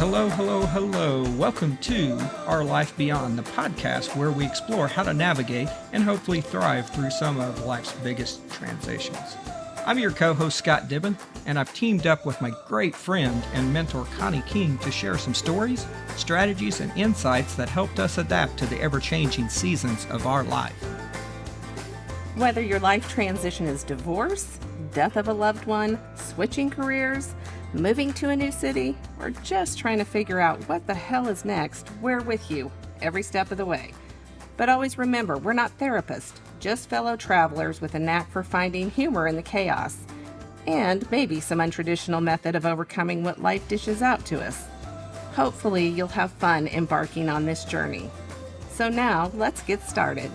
Hello, hello, hello. Welcome to Our Life Beyond, the podcast where we explore how to navigate and hopefully thrive through some of life's biggest transitions. I'm your co-host, Scott Dibben, and I've teamed up with my great friend and mentor, Connie King, to share some stories, strategies, and insights that helped us adapt to the ever-changing seasons of our life. Whether your life transition is divorce, death of a loved one, switching careers, moving to a new city, or just trying to figure out what the hell is next, we're with you every step of the way. But always remember, we're not therapists, just fellow travelers with a knack for finding humor in the chaos, and maybe some untraditional method of overcoming what life dishes out to us. Hopefully, you'll have fun embarking on this journey. So now, let's get started.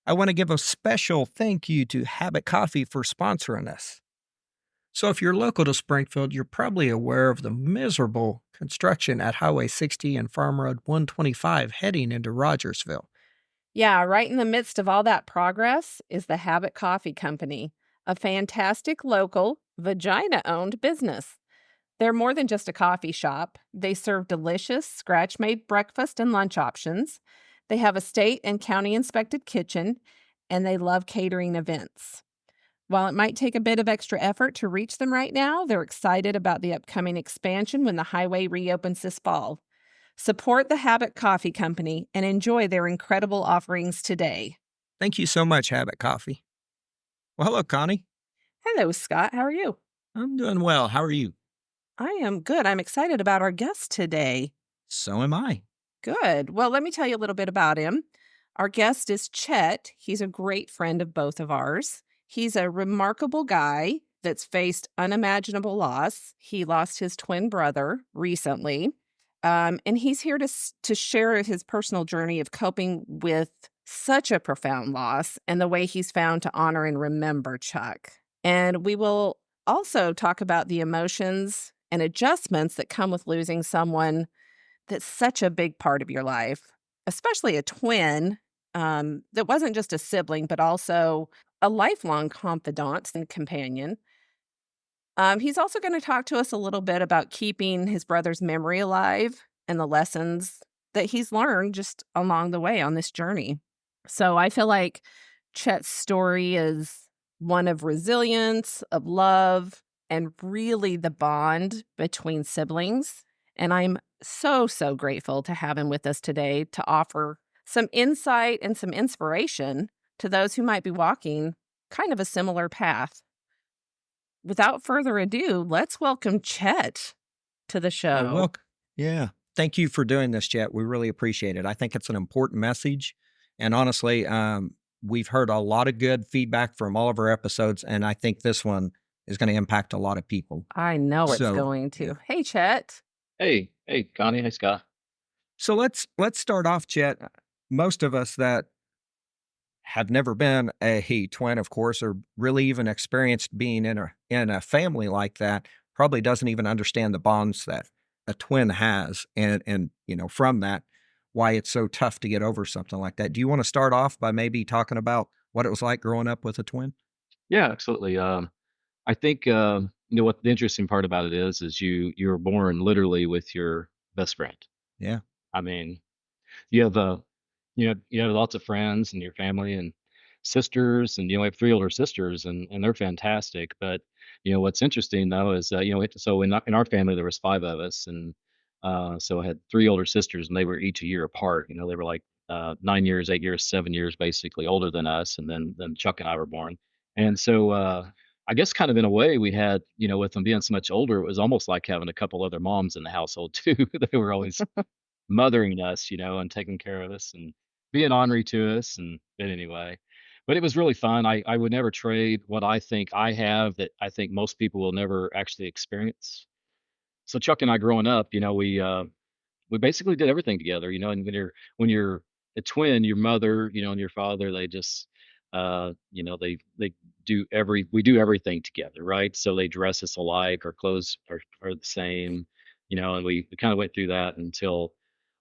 I want to give a special thank you to Habit Coffee for sponsoring us. So if you're local to Springfield, you're probably aware of the miserable construction at Highway 60 and Farm Road 125 heading into Rogersville. Yeah, right in the midst of all that progress is the Habit Coffee Company, a fantastic local, vagina-owned business. They're more than just a coffee shop. They serve delicious, scratch-made breakfast and lunch options. They have a state and county-inspected kitchen, and they love catering events. While it might take a bit of extra effort to reach them right now, they're excited about the upcoming expansion when the highway reopens this fall. Support the Habit Coffee Company and enjoy their incredible offerings today. Thank you so much, Habit Coffee. Well, hello, Connie. Hello, Scott. How are you? I'm doing well. How are you? I am good. I'm excited about our guest today. So am I. Good. Well, let me tell you a little bit about him. Our guest is Chet. He's a great friend of both of ours. He's a remarkable guy that's faced unimaginable loss. He lost his twin brother recently, and he's here to share his personal journey of coping with such a profound loss and the way he's found to honor and remember Chuck. And we will also talk about the emotions and adjustments that come with losing someone that's such a big part of your life, especially a twin that wasn't just a sibling, but also a lifelong confidant and companion. He's also going to talk to us a little bit about keeping his brother's memory alive and the lessons that he's learned just along the way on this journey. So I feel like Chet's story is one of resilience, of love, and really the bond between siblings. And I'm so grateful to have him with us today to offer some insight and some inspiration to those who might be walking kind of a similar path. Without further ado, let's welcome Chet to the show. Yeah. Thank you for doing this, Chet. We really appreciate it. I think it's an important message. And honestly, we've heard a lot of good feedback from all of our episodes, and I think this one is going to impact a lot of people. I know it's going to. Hey, Chet. Hey, Connie. Hey, Scott. So let's start off, Chet. Most of us that have never been a twin, of course, or really even experienced being in a family like that, probably doesn't even understand the bonds that a twin has, and from that, why it's so tough to get over something like that. Do you want to start off by maybe talking about what it was like growing up with a twin? Yeah, absolutely. I think what the interesting part about it is you were born literally with your best friend. Yeah. I mean, you have you have lots of friends and your family and sisters, and I have three older sisters, and they're fantastic. But what's interesting though is so in our family there was five of us, and so I had three older sisters, and they were each a year apart. They were like 9 years, 8 years, 7 years basically older than us, and then Chuck and I were born. And so I guess kind of in a way we had, with them being so much older, it was almost like having a couple other moms in the household too. They were always mothering us, and taking care of us and being ornery to us. But anyway, but it was really fun. I would never trade what I think I have that I think most people will never actually experience. So Chuck and I growing up, we basically did everything together, and when you're a twin, your mother, and your father, they just they we do everything together, right? So they dress us alike, our clothes are the same, and we kind of went through that until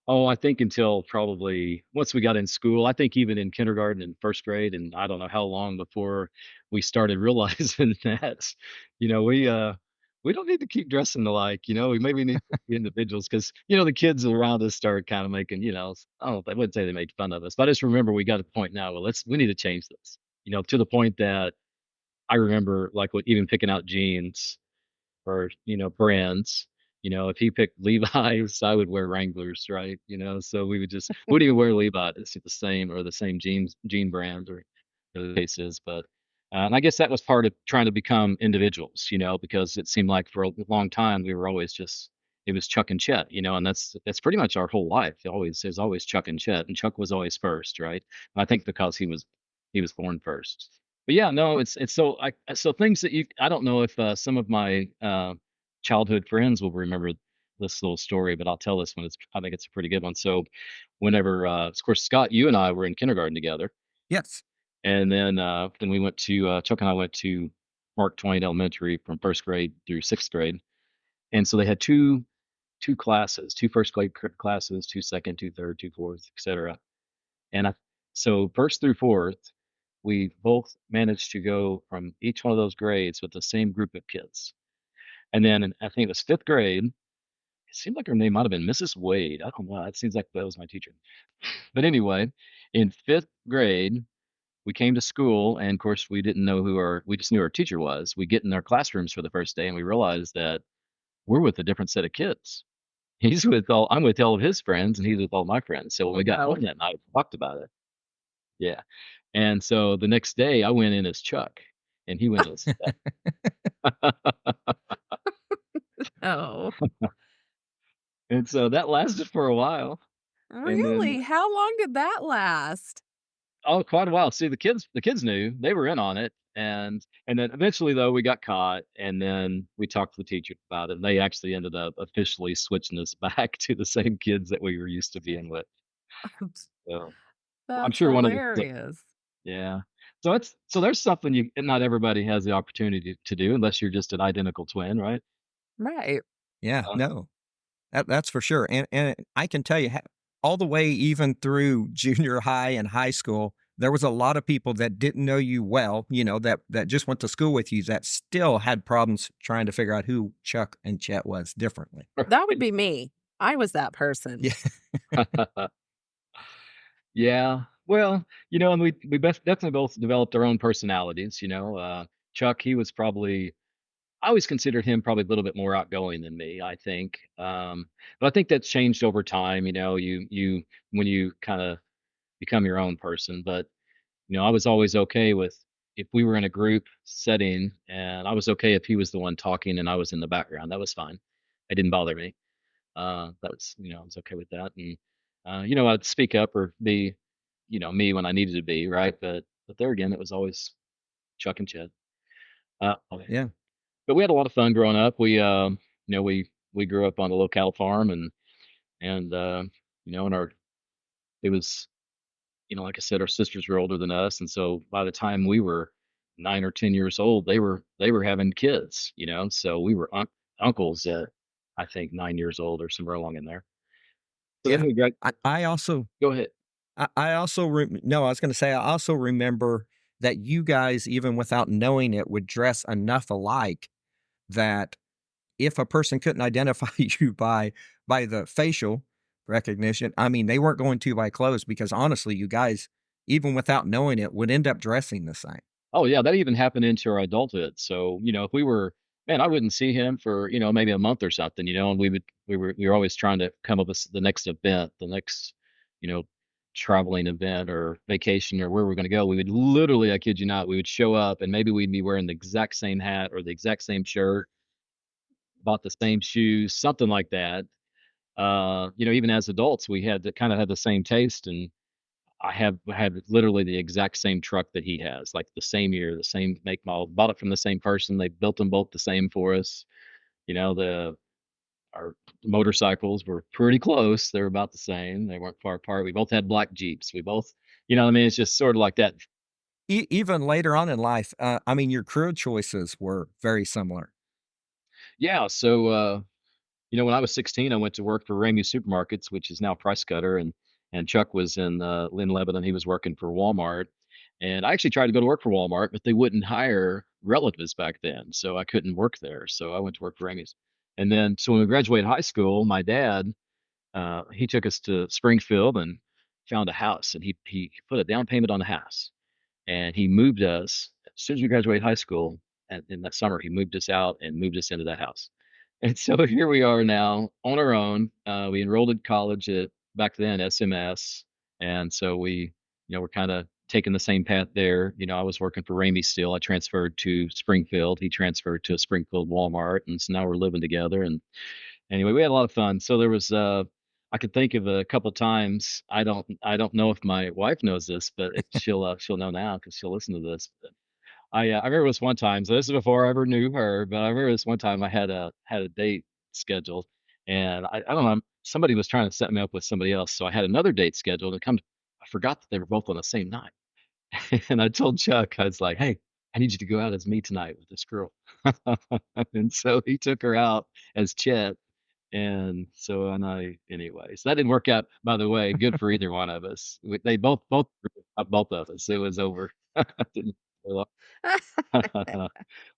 I think until probably once we got in school. I think even in kindergarten and first grade, and I don't know how long before we started realizing that, we we don't need to keep dressing alike, we maybe need to be individuals because, the kids around us start kind of making, I don't I wouldn't say they made fun of us, but I just remember we got to the point now, well, we need to change this, to the point that I remember like what even picking out jeans or, brands. If he picked Levi's, I would wear Wranglers, right? So wouldn't even wear Levi's. It's the same or the same jean brand or the case is. But and I guess that was part of trying to become individuals, because it seemed like for a long time we were always just it was Chuck and Chet, and that's pretty much our whole life. It was always Chuck and Chet, and Chuck was always first, right? I think because he was born first. But yeah, no, it's so things that I don't know if some of my childhood friends will remember this little story, but I'll tell this one. I think it's a pretty good one. So, whenever, of course, Scott, you and I were in kindergarten together, Yes. and then we went to Chuck and I went to Mark Twain Elementary from first grade through sixth grade, and so they had two classes, two first grade classes, two second, two third, two fourth, etc. And so first through fourth, we both managed to go from each one of those grades with the same group of kids. And then I think it was fifth grade. It seemed like her name might have been Mrs. Wade. I don't know. It seems like that was my teacher. But anyway, in fifth grade, we came to school, and of course, we didn't know we just knew our teacher was. We get in our classrooms for the first day, and we realized that we're with a different set of kids. I'm with all of his friends, and he's with all my friends. So when we got Oh, home that night, we talked about it. Yeah. And so the next day, I went in as Chuck, and he went as oh, and so that lasted for a while, and then really? How long did that last? oh, quite a while. See, the kids knew they were in on it, and then eventually though we got caught, and then we talked to the teacher about it, and they actually ended up officially switching us back to the same kids that we were used to being with. So I'm That's sure one of the hilarious. yeah. So there's something not everybody has the opportunity to do unless you're just an identical twin, right? Right. Yeah, Uh, no. That's for sure, and I can tell you all the way even through junior high and high school, there was a lot of people that didn't know you well, that just went to school with you that still had problems trying to figure out who Chuck and Chet was differently. That would be me. I was that person. Yeah. Yeah. Well, and definitely both developed our own personalities. Chuck, he was probably I always considered him probably a little bit more outgoing than me, I think. But I think that's changed over time. You when you kind of become your own person. But I was always okay with if we were in a group setting, and I was okay if he was the one talking and I was in the background. That was fine. It didn't bother me. That was, I was okay with that. And I'd speak up or be, me when I needed to be, right? But there again, it was always Chuck and Chet. Okay. Yeah. But we had a lot of fun growing up. We grew up on a locale farm, and and it was, like I said, our sisters were older than us, and so by the time we were 9 or 10 years old, they were having kids, so we were uncles at I think 9 years old or somewhere along in there. So then Yeah. we got I also go ahead. I also no, I was gonna say I also remember that you guys, even without knowing it, would dress enough alike that if a person couldn't identify you by the facial recognition, I mean, they weren't going to by clothes because honestly, you guys, even without knowing it, would end up dressing the same. Oh yeah, that even happened into our adulthood. So, if we were, man, I wouldn't see him for, maybe a month or something, and we were always trying to come up with the next event, the next, you know, traveling event or vacation or where we're going to go. We would literally, I kid you not, we would show up and maybe we'd be wearing the exact same hat or the exact same shirt, bought the same shoes, something like that. Even as adults, we had to kind of have the same taste, and I have literally the exact same truck that he has, like the same year, the same make model. Bought it from the same person. They built them both the same for us. The our motorcycles were pretty close. They were about the same. They weren't far apart. We both had black Jeeps. We both, what I mean, it's just sort of like that. Even later on in life, I mean, your career choices were very similar. Yeah. So when I was 16, I went to work for Ramey Supermarkets, which is now Price Cutter, and Chuck was in Lynn Lebanon. He was working for Walmart, and I actually tried to go to work for Walmart, but they wouldn't hire relatives back then, so I couldn't work there. So I went to work for Amy's. And then, so when we graduated high school, my dad, he took us to Springfield and found a house, and he put a down payment on the house, and he moved us as soon as we graduated high school. And in that summer, he moved us out and moved us into that house. And so here we are now on our own. We enrolled in college at back then SMS, and so we're kind of taking the same path there. I was working for Ramey still. I transferred to Springfield. He transferred to a Springfield Walmart, and so now we're living together. And anyway, we had a lot of fun. So there was I could think of a couple times. I don't know if my wife knows this, but she'll know now because she'll listen to this. I remember this one time. So this is before I ever knew her, but I remember this one time I had a date scheduled, and I don't know, somebody was trying to set me up with somebody else, so I had another date scheduled. I forgot that they were both on the same night, and I told Chuck, I was like, "Hey, I need you to go out as me tonight with this girl," and so he took her out as Chet, and so and I anyway. So that didn't work out, by the way. Good for either one of us. They both of us. It was over. Didn't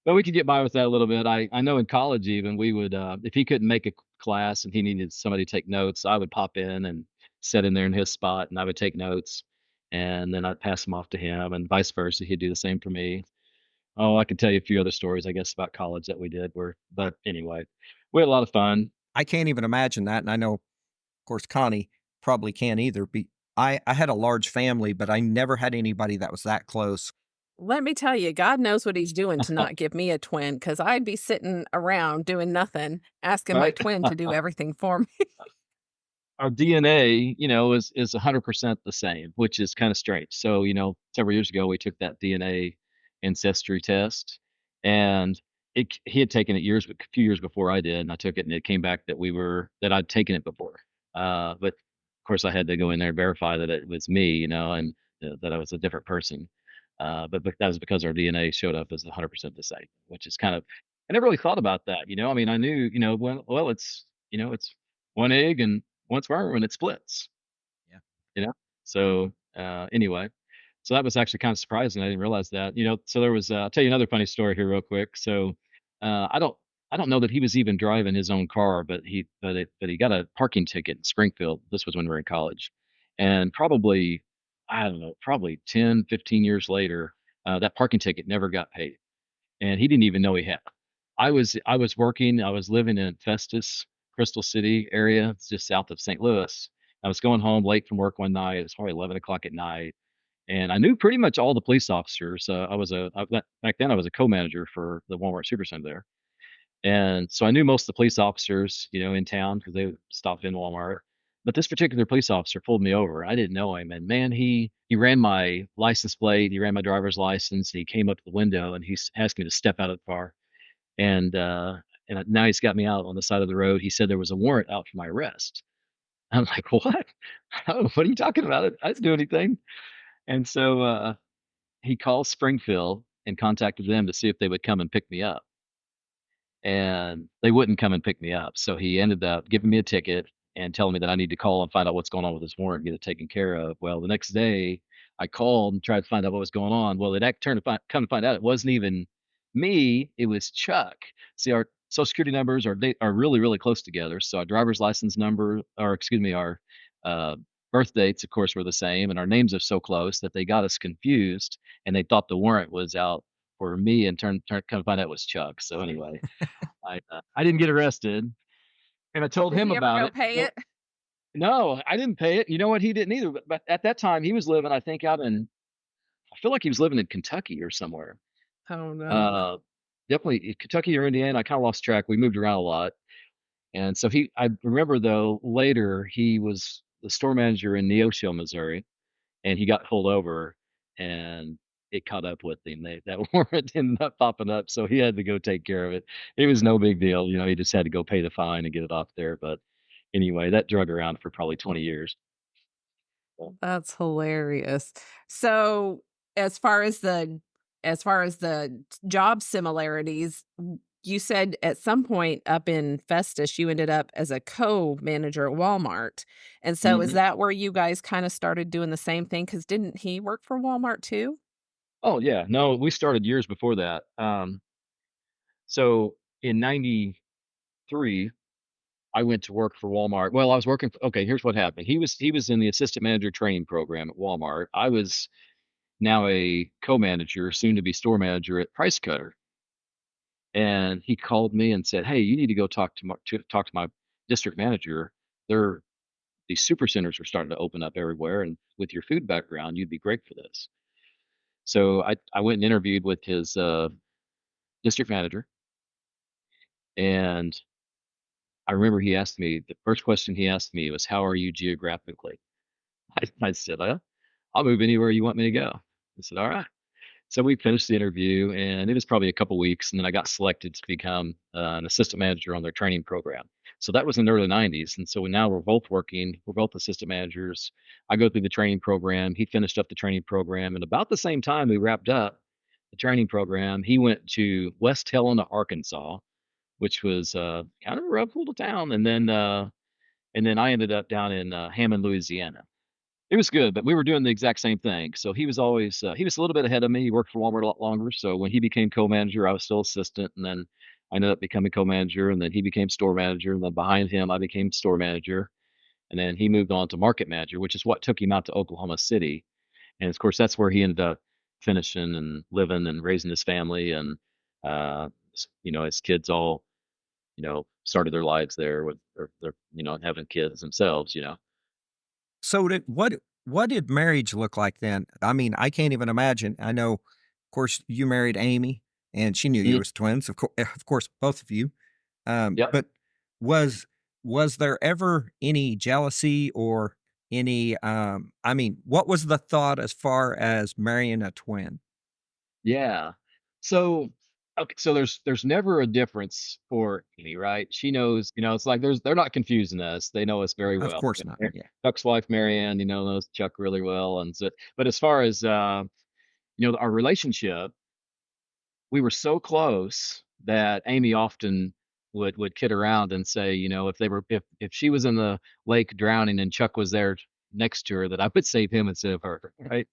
but we could get by with that a little bit. I know in college even we would if he couldn't make a class and he needed somebody to take notes, I would pop in and sit in there in his spot and I would take notes and then I'd pass them off to him and vice versa. He'd do the same for me. Oh, I could tell you a few other stories, I guess, about college that we did were but anyway, we had a lot of fun. I can't even imagine that, and I know, of course, Connie probably can't either. I had a large family, but I never had anybody that was that close. Let me tell you, God knows what he's doing to not give me a twin, because I'd be sitting around doing nothing, asking my Right? twin to do everything for me. Our DNA, is 100% the same, which is kind of strange. So, several years ago, we took that DNA ancestry test, and he had taken it a few years before I did, and I took it, and it came back that I'd taken it before. But of course, I had to go in there and verify that it was me, and that I was a different person. But that was because our DNA showed up as 100% the same, which is kind of I never really thought about that. I mean, I knew, well, it's one egg and one sperm and it splits, Yeah. you know? So, anyway, so that was actually kind of surprising. I didn't realize that, so there was, I'll tell you another funny story here real quick. So, uh, I don't, I don't know that he was even driving his own car, but he got a parking ticket in Springfield. This was when we were in college. And probably, I don't know, probably 10, 15 years later, that parking ticket never got paid. And he didn't even know he had. I was working, I was living in Festus, Crystal City area, it's just south of St. Louis. I was going home late from work one night. It was probably 11 o'clock at night, and I knew pretty much all the police officers. Back then I was a co-manager for the Walmart Supercenter there, and so I knew most of the police officers, in town because they would stop in Walmart. But this particular police officer pulled me over. I didn't know him, and man, he ran my license plate, he ran my driver's license, and he came up to the window and asked me to step out of the car and now he's got me out on the side of the road. He said there was a warrant out for my arrest. I'm like, what? Oh, what are you talking about? I didn't do anything. And so he called Springfield and contacted them to see if they would come and pick me up, and they wouldn't come and pick me up. So he ended up giving me a ticket and telling me that I need to call and find out what's going on with this warrant, get it taken care of. Well, the next day I called and tried to find out what was going on. Well, come to find out it wasn't even me, it was Chuck. See, our social security numbers are really, really close together. So our driver's license number, or excuse me, our uh, birth dates, of course, were the same, and our names are so close that they got us confused, and they thought the warrant was out for me, and come to find out it was Chuck. So anyway, I didn't get arrested, and I told Did him he ever about go it. pay Well, it? no, I didn't pay it. You know what? He didn't either. But at that time, he was living, I think, I feel like he was living in Kentucky or somewhere. Oh, no. Uh, Definitely Kentucky or Indiana. I kind of lost track. We moved around a lot. And so I remember though later he was the store manager in Neosho, Missouri, and he got pulled over and it caught up with him. That warrant ended up popping up, so he had to go take care of it. It was no big deal, he just had to go pay the fine and get it off there. But anyway, that drug around for probably 20 years. So, That's hilarious. So, as far as the job similarities, you said at some point up in Festus, you ended up as a co-manager at Walmart. And so is mhm. that where you guys kind of started doing the same thing? Because didn't he work for Walmart too? Oh yeah, no, we started years before that. So in '93, I went to work for Walmart. Well, I was working. Okay, here's what happened. He was in the assistant manager training program at Walmart. I was now a co-manager, soon to be store manager at Price Cutter. And he called me and said, "Hey, you need to go talk to my district manager. They're these super centers are starting to open up everywhere, and with your food background, you'd be great for this." So I went and interviewed with his district manager, and I remember he asked me the first question he asked me was, "How are you geographically?" I said, "I'll move anywhere you want me to go." I said, "All right." So we finished the interview, and it was probably a couple weeks, and then I got selected to become an assistant manager on their training program. So that was in the early '90s, and so now we're both working. We're both assistant managers. I go through the training program. He finished up the training program, and about the same time we wrapped up the training program, he went to West Helena, Arkansas, which was kind of a rough little town, and then I ended up down in Hammond, Louisiana. It was good, but we were doing the exact same thing. So he was a little bit ahead of me. He worked for Walmart a lot longer. So when he became co-manager, I was still assistant, and then I ended up becoming co-manager, and then he became store manager, and then behind him I became store manager, and then he moved on to market manager, which is what took him out to Oklahoma City. And of course, that's where he ended up finishing and living and raising his family, and his kids all started their lives there with their having kids themselves. So what did marriage look like then? I mean, I can't even imagine. I know, of course, you married Amy, and she knew you Mhm. as twins. Of course, both of you. Yep. But was was there ever any jealousy or any? I mean, what was the thought as far as marrying a twin? Yeah. So, okay, so there's never a difference for me, right? She knows, it's like they're not confusing us. They know us very Of well. course not. Yeah. Chuck's wife, Marianne, knows Chuck really well. And so, but as far as our relationship, we were so close that Amy often would kid around and say, if she was in the lake drowning and Chuck was there next to her, that I would save him instead of her, right?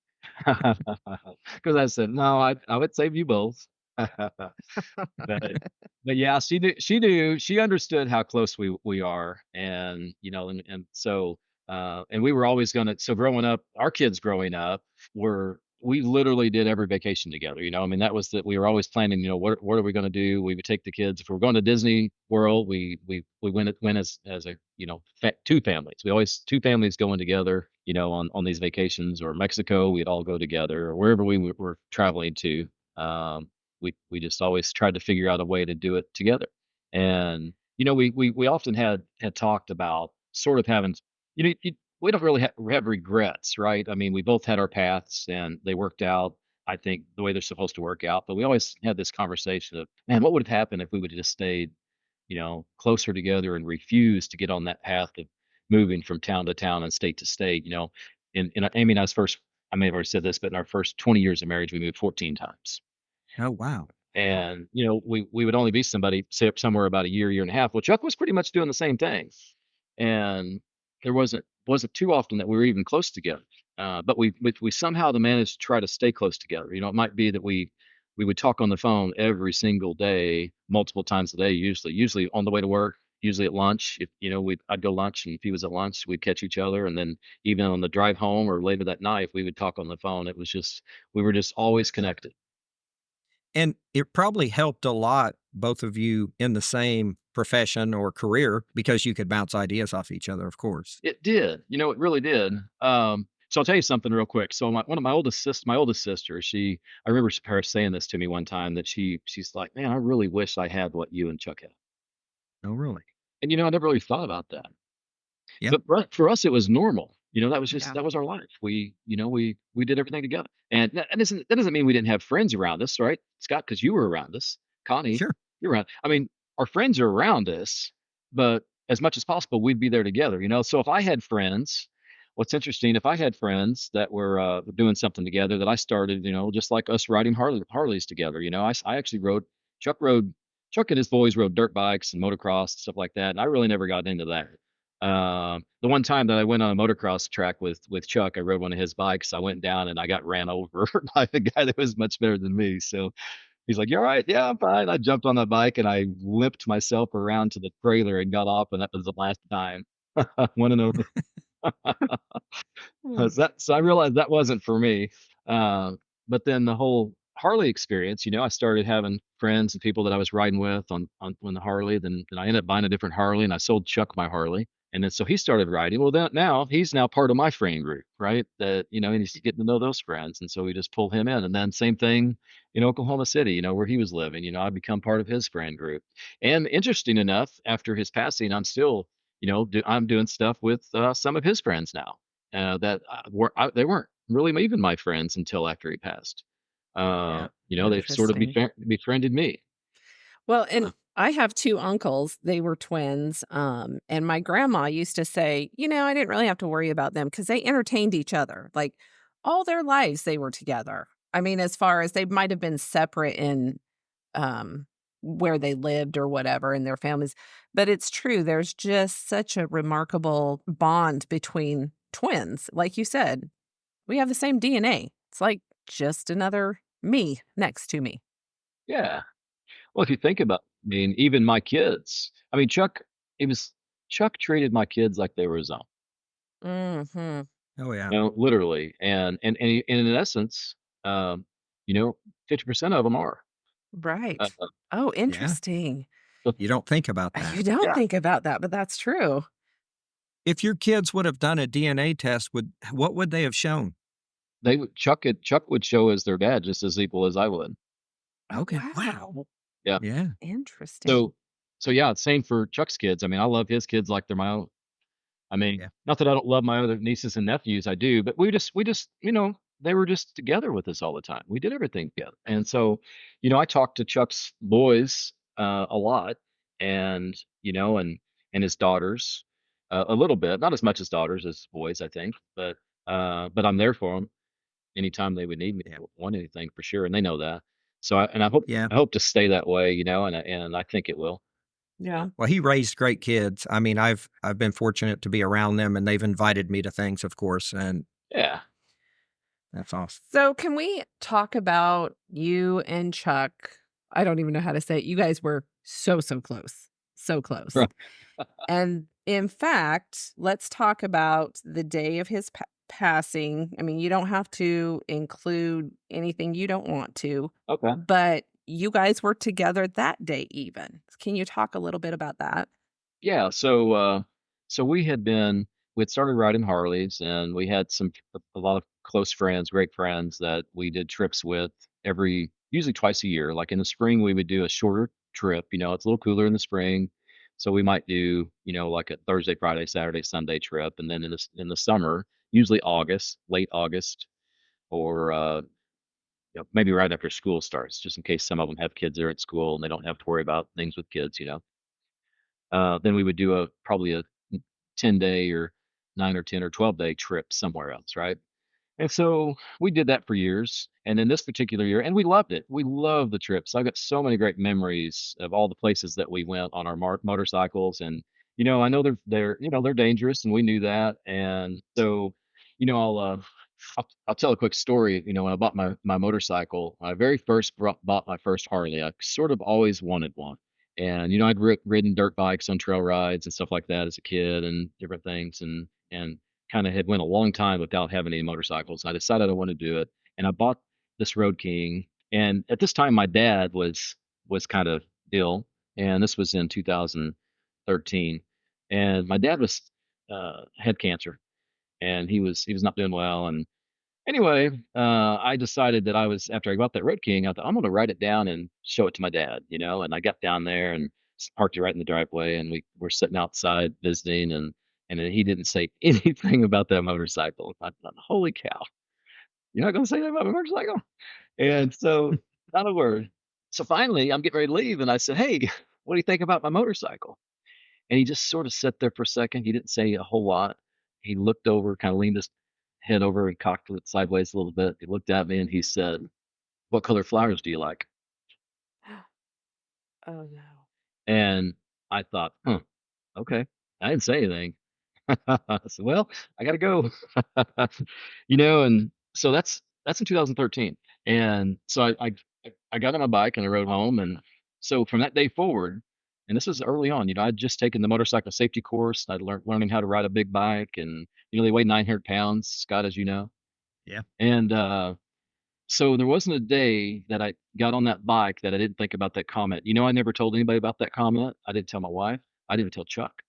Because I said, no, I would save you both. But but yeah, she understood how close we are, and so and we were always gonna. So growing up, our kids growing up we literally did every vacation together. I mean, that was that we were always planning. What are we going to do? We would take the kids if we are going to Disney World. We went as a two families. We always two families going together. On these vacations, or Mexico, we'd all go together, or wherever we were traveling to. Um, we just always tried to figure out a way to do it together. And we often had talked about sort of having we don't really have regrets, right? I mean, we both had our paths and they worked out, I think, the way they're supposed to work out. But we always had this conversation of, man, what would have happened if we would have just stayed, closer together and refused to get on that path of moving from town to town and state to state. In Amy and I's first, I may have already said this, but in our first 20 years of marriage, we moved 14 times. Oh wow. And we would only be somewhere about a year and a half. Well, Chuck was pretty much doing the same thing, and there wasn't too often that we were even close together. But we somehow managed to try to stay close together. It might be that we would talk on the phone every single day, multiple times a day, usually on the way to work, usually at lunch. If I'd go lunch, and if he was at lunch, we'd catch each other, and then even on the drive home or later that night, we would talk on the phone. It was just we were just always connected. And it probably helped a lot, both of you in the same profession or career, because you could bounce ideas off each other, of course. It did. It really did. So I'll tell you something real quick. So one of my oldest sister, I remember her saying this to me one time that she's like, man, I really wish I had what you and Chuck had. Oh, really? And I never really thought about that. Yeah. But for us, it was normal. Yeah. That was our life. We did everything together. And that doesn't mean we didn't have friends around us, right, Scott? Because you were around us, Connie, Sure. you're around. I mean, our friends are around us, but as much as possible, we'd be there together. So if I had friends, what's interesting, if I had friends that were doing something together that I started, just like us riding Harleys together. I actually Chuck rode Chuck and his boys rode dirt bikes and motocross and stuff like that, and I really never got into that. The one time that I went on a motocross track with Chuck, I rode one of his bikes. I went down and I got ran over by a guy that was much better than me. So he's like, "You all right?" "Yeah, I'm fine." I jumped on the bike and I limped myself around to the trailer and got off, and that was the last time. One and over. Hmm. So I realized that wasn't for me. Uh, but then the whole Harley experience, I started having friends and people that I was riding with on the Harley. Then I ended up buying a different Harley, and I sold Chuck my Harley. And then so he started riding. Well, then now he's now part of my friend group, right? That and he's getting to know those friends, and so we just pull him in. And then same thing in Oklahoma City, where he was living. I become part of his friend group. And interesting enough, after his passing, I'm still, I'm doing stuff with some of his friends now that they weren't really even my friends until after he passed. Yeah. They've sort of Interesting. befriended me. Well, and I have 2 uncles, they were twins, and my grandma used to say, I didn't really have to worry about them because they entertained each other, like, all their lives they were together. I mean, as far as they might have been separate in, um, where they lived or whatever in their families, but it's true, there's just such a remarkable bond between twins, like you said, we have the same DNA. It's like just another me next to me. Yeah. Well, if you think about, even my kids. It was Chuck treated my kids like they were his own. Mhm. Oh, yeah. Literally, and in essence, um, you know, 50% of them are. Uh, Right. Oh, Yeah. interesting. so You don't think about that. You don't yeah, think about that, but that's true. If your kids would have done a DNA test, what would they have shown? Chuck would show as their dad just as equal as I would. Oh, Okay. Wow. wow. Yeah. Yeah. Interesting. So yeah, same for Chuck's kids. I love his kids like they're my own. Yeah. Not that I don't love my other nieces and nephews, I do, but we just, they were just together with us all the time. We did everything together. And so, I talked to Chuck's boys a lot and, and his daughters a little bit, not as much as daughters as boys, I think, but I'm there for them anytime they would need me, Yeah. want anything for sure. And they know that. So Yeah. I hope to stay that way, and I think it will. Yeah. Well, he raised great kids. I mean, I've been fortunate to be around them, and they've invited me to things, of course, and Yeah. that's awesome. So, can we talk about you and Chuck? I don't even know how to say it. You guys were so close. So close. Right. And in fact, let's talk about the day of his passing. I mean, you don't have to include anything you don't want to, Okay. but you guys were together that day even. Can you talk a little bit about that? Yeah, so we'd started riding Harleys, and we had a lot of close friends, great friends that we did trips with usually twice a year. Like in the spring, we would do a shorter trip. It's a little cooler in the spring, so we might do, like a Thursday, Friday, Saturday, Sunday trip, and then in the summer, usually August, late August, or maybe right after school starts, just in case some of them have kids there at school and they don't have to worry about things with kids. Then we would do probably a 10-day or 9 or 10 or 12-day trip somewhere else, right? And so we did that for years. And then this particular year, and we loved it. We loved the trips. I've got so many great memories of all the places that we went on our motorcycles. And, I know they're dangerous, and we knew that. And so, you know, I'll, uh, I'll tell a quick story. When I bought my motorcycle, when I very first bought my first Harley, I sort of always wanted one. And, I'd ridden dirt bikes on trail rides and stuff like that as a kid and different things. And kind of had went a long time without having any motorcycles. I decided I wanted to do it, and I bought this Road King. And at this time, my dad was kind of ill, and this was in 2013. And my dad was had cancer, and he was not doing well. And anyway, I decided that after I got that Road King, I thought I'm going to write it down and show it to my dad. And I got down there and parked it right in the driveway, and we were sitting outside visiting, and then he didn't say anything about that motorcycle. I thought, holy cow, you're not going to say that about my motorcycle? And so, not a word. So finally, I'm getting ready to leave, and I said, hey, what do you think about my motorcycle? And he just sort of sat there for a second. He didn't say a whole lot. He looked over, kind of leaned his head over and cocked it sideways a little bit. He looked at me and he said, "What color flowers do you like?" Oh, no. And I thought, huh, okay. I didn't say anything. So, well, I got to go. And so that's in 2013. And so I got on my bike and I rode home. And so from that day forward, and this was early on, I'd just taken the motorcycle safety course. I'd learning how to ride a big bike, and they weigh 900 pounds, Scott, as you know. Yeah. And so there wasn't a day that I got on that bike that I didn't think about that comment. I never told anybody about that comment. I didn't tell my wife. I didn't tell Chuck.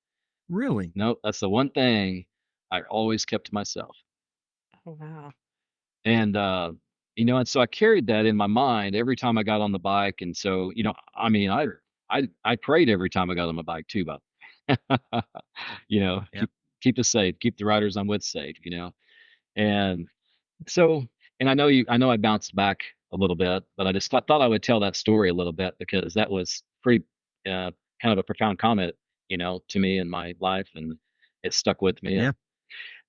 Really? No, that's the one thing I always kept to myself. Oh, wow. And and so I carried that in my mind every time I got on the bike. And so, I mean, I prayed every time I got on my bike too, but Yeah. keep us safe, keep the riders I'm with safe. And so, and I know I bounced back a little bit, but I just thought I would tell that story a little bit because that was pretty kind of a profound comment, to me in my life, and it stuck with me. Yeah.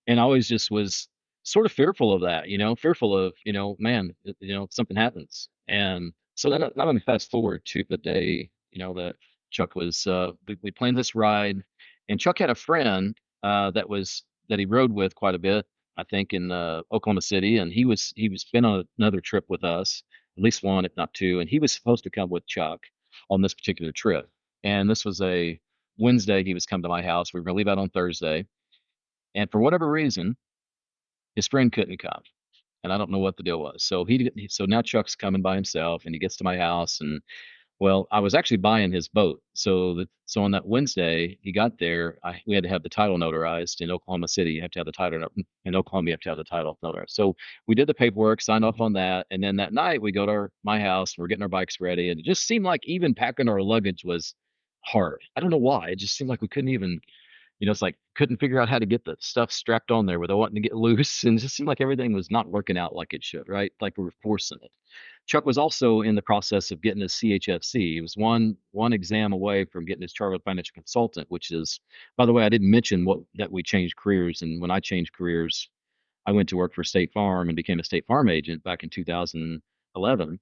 And I always just was sort of fearful of that, fearful of, man, something happens. And so then let me fast forward to the day, that Chuck was, we planned this ride, and Chuck had a friend that he rode with quite a bit, I think, in Oklahoma City, and he was been on another trip with us, at least one, if not two, and he was supposed to come with Chuck on this particular trip. And this was a Wednesday. He was coming to my house. We were gonna leave out on Thursday, and for whatever reason, his friend couldn't come, and I don't know what the deal was. So so now Chuck's coming by himself, and he gets to my house, and well, I was actually buying his boat. So on that Wednesday, he got there. We had to have the title notarized in Oklahoma City. You have to have the title in Oklahoma. You have to have the title notarized. So we did the paperwork, signed off on that, and then that night we go to my house. We're getting our bikes ready, and it just seemed like even packing our luggage was hard. I don't know why. It just seemed like we couldn't even it's like couldn't figure out how to get the stuff strapped on there without wanting to get loose, and it just seemed like everything was not working out like it should, right? Like we were forcing it. Chuck was also in the process of getting his CHFC. He was one exam away from getting his chartered financial consultant, which is, by the way, I didn't mention what that we changed careers, and when I changed careers, I went to work for State Farm and became a State Farm agent back in 2011,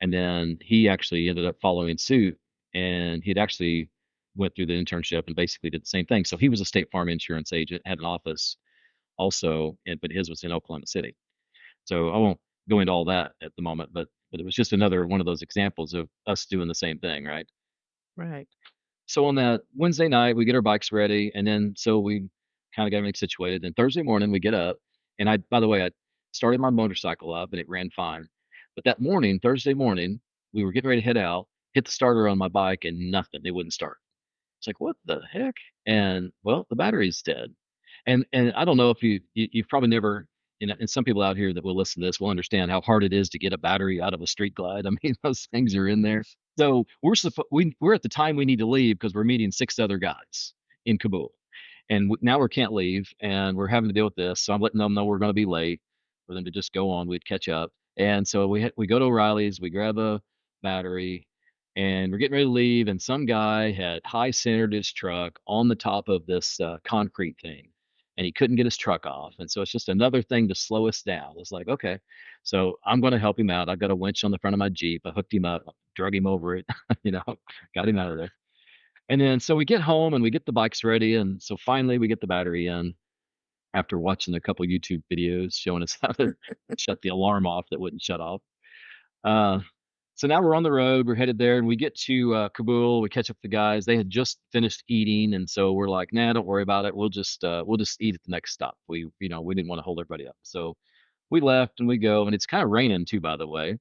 and then he actually ended up following suit, and he'd actually went through the internship and basically did the same thing. So he was a State Farm insurance agent, had an office also, but his was in Oklahoma City. So I won't go into all that at the moment, but it was just another one of those examples of us doing the same thing, right? Right. So on that Wednesday night, we get our bikes ready, and then so we kind of got everything situated. Then Thursday morning, we get up, and by the way, I started my motorcycle up, and it ran fine. But that morning, Thursday morning, we were getting ready to head out, hit the starter on my bike, and nothing. It wouldn't start. It's like, what the heck? And well, the battery's dead. And I don't know if you've probably never, and some people out here that will listen to this will understand how hard it is to get a battery out of a street glide. I mean, those things are in there. So we're at the time we need to leave because we're meeting six other guys in Kabul, and now we can't leave, and we're having to deal with this. So I'm letting them know we're going to be late for them to just go on. We'd catch up, and so we go to O'Reilly's, we grab a battery, and we're getting ready to leave, and some guy had high centered his truck on the top of this concrete thing, and he couldn't get his truck off, and so it's just another thing to slow us down. It's like, okay, so I'm going to help him out. I've got a winch on the front of my Jeep. I hooked him up, drug him over it, you know, got him out of there. And then so we get home and we get the bikes ready, and so finally we get the battery in after watching a couple YouTube videos showing us how to shut the alarm off that wouldn't shut off. Uh, so now we're on the road. We're headed there, and we get to Kabul. We catch up with the guys. They had just finished eating, and so we're like, "Nah, don't worry about it. We'll just eat at the next stop." We didn't want to hold everybody up, so we left and we go, and it's kind of raining too, by the way.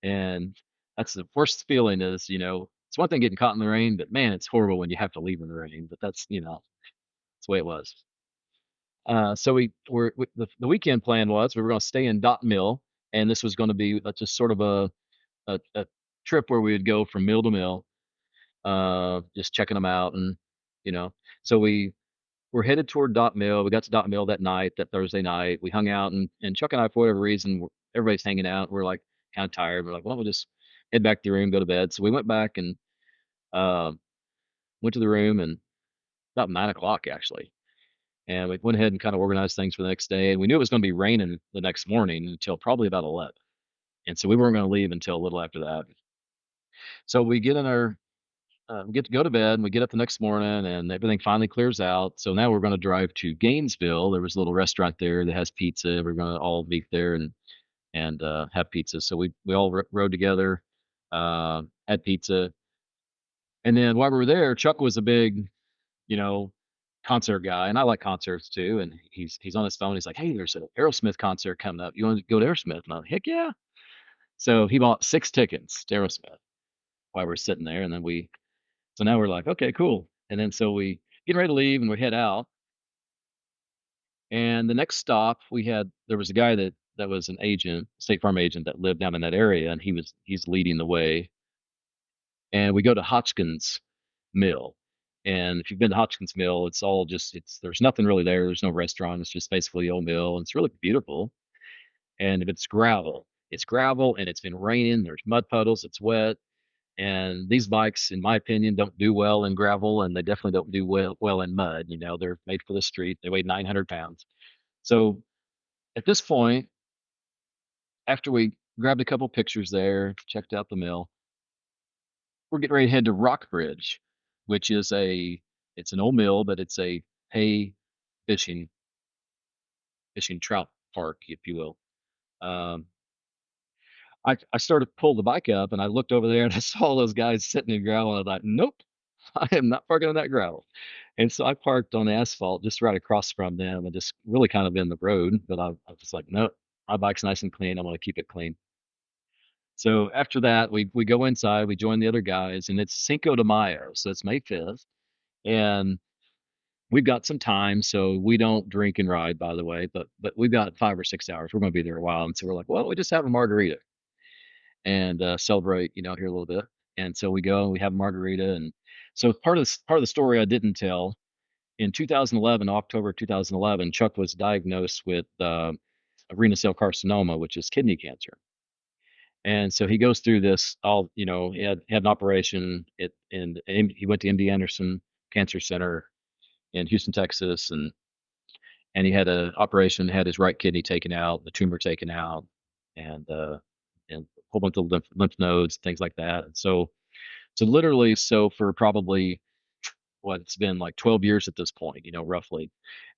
And that's the worst feeling is, it's one thing getting caught in the rain, but man, it's horrible when you have to leave in the rain. But that's the way it was. So the weekend plan was we were going to stay in Dot Mill, and this was going to be just sort of a trip where we would go from mill to mill, just checking them out, and you know, so we were headed toward Dot Mill. We got to Dot Mill that night, that Thursday night. We hung out, and Chuck and I, for whatever reason, everybody's hanging out. We're like kind of tired. We're like, well, we'll just head back to the room, go to bed. So we went back and uh, went to the room, and about 9 o'clock actually. And we went ahead and kind of organized things for the next day. And we knew it was going to be raining the next morning until probably about 11. And so we weren't going to leave until a little after that. So we get in our we get to go to bed, and we get up the next morning, and everything finally clears out. So now we're going to drive to Gainesville. There was a little restaurant there that has pizza. We're going to all meet there and have pizza. So we all rode together, had pizza, and then while we were there, Chuck was a big, you know, concert guy, and I like concerts too. And he's on his phone. He's like, "Hey, there's an Aerosmith concert coming up. You want to go to Aerosmith?" And I'm like, "Heck yeah!" So he bought 6 tickets to Aerosmith while we're sitting there, and then so now we're like, "Okay, cool." And then so we get ready to leave, and we head out. And the next stop there was a guy that was an agent, State Farm agent that lived down in that area, and he's leading the way. And we go to Hotchkiss Mill. And if you've been to Hotchkiss Mill, it's all just it's there's nothing really there. There's no restaurant. It's just basically the old mill. And it's really beautiful. And it's gravel. It's gravel and it's been raining. There's mud puddles. It's wet. And these bikes, in my opinion, don't do well in gravel, and they definitely don't do well in mud. They're made for the street. They weigh 900 pounds. So at this point, after we grabbed a couple pictures there, checked out the mill, we're getting ready to head to Rockbridge, which is it's an old mill, but it's a hay fishing fishing trout park, if you will. Um, I started to pull the bike up, and I looked over there and I saw those guys sitting in gravel, and I thought, nope, I am not parking on that gravel. And so I parked on the asphalt just right across from them and just really kind of in the road. But I was like, nope, my bike's nice and clean. I'm going to keep it clean. So after that, we go inside, we join the other guys, and it's Cinco de Mayo, so it's May 5th, and we've got some time, so we don't drink and ride, by the way, but we've got 5 or 6 hours. We're going to be there a while, and so we're like, well, we just have a margarita and celebrate, here a little bit. And so we go and we have a margarita, and so part of the story I didn't tell. In 2011, October 2011, Chuck was diagnosed with renal cell carcinoma, which is kidney cancer. And so he goes through this all, he had an operation and he went to MD Anderson Cancer Center in Houston, Texas, and he had an operation, had his right kidney taken out, the tumor taken out, and a whole bunch of lymph nodes, things like that. And so literally, so for probably what it's been like 12 years at this point, roughly,